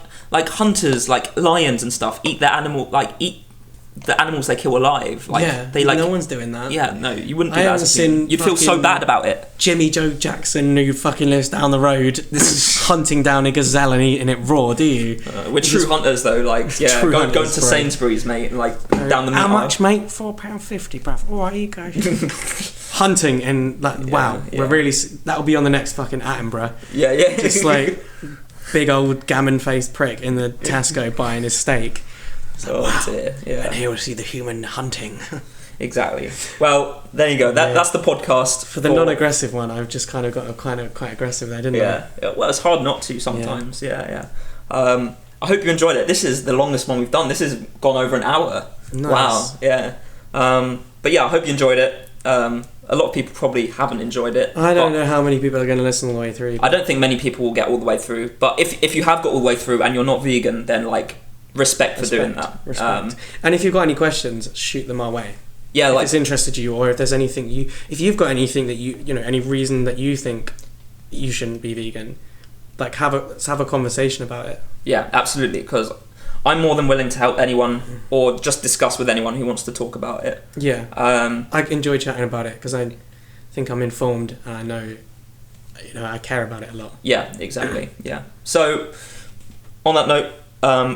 hunters, like lions and stuff, eat the animals they kill alive? Like, no one's doing that. Yeah, no, you wouldn't do that as a human. You'd feel so bad about it. Jimmy Joe Jackson, who fucking lives down the road, hunting down a gazelle and eating it raw, do you? We're true hunters though, like, yeah, going to Sainsbury's, mate, and like down the meat How aisle. much, mate? £4.50, bruv. Alright, here you go. Hunting and like, wow, we're really, that'll be on the next fucking Attenborough. Yeah. Just like big old gammon-faced prick in the Tesco buying his steak. So, dear. Yeah. And here we'll see the human hunting. Exactly. Well, there you go. That's the podcast. For the non-aggressive one, I've just kind of got quite aggressive there, didn't I? Yeah. Well, it's hard not to sometimes. Yeah. I hope you enjoyed it. This is the longest one we've done. This has gone over an hour. Nice. Wow. Yeah. But yeah, I hope you enjoyed it. A lot of people probably haven't enjoyed it. I don't know how many people are going to listen all the way through. I don't think many people will get all the way through. But if you have got all the way through and you're not vegan, then like respect for doing that. Respect. And if you've got any questions, shoot them our way. Yeah, if it's interested you, or if there's anything if you've got anything that you know, any reason that you think you shouldn't be vegan, like let's have a conversation about it. Yeah, absolutely. Because I'm more than willing to help anyone or just discuss with anyone who wants to talk about it. Yeah. I enjoy chatting about it because I think I'm informed and I know, I care about it a lot. Yeah, exactly. Yeah. So, on that note,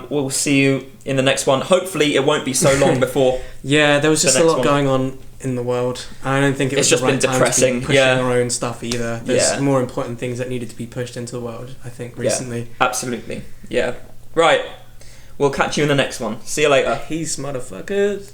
we'll see you in the next one. Hopefully, it won't be so long before. Yeah, there was just a lot going on in the world. I don't think it was just the right been depressing. Time to be pushing our own stuff either. There's more important things that needed to be pushed into the world, I think, recently. Yeah, absolutely. Yeah. Right. We'll catch you in the next one. See you later. Peace, motherfuckers.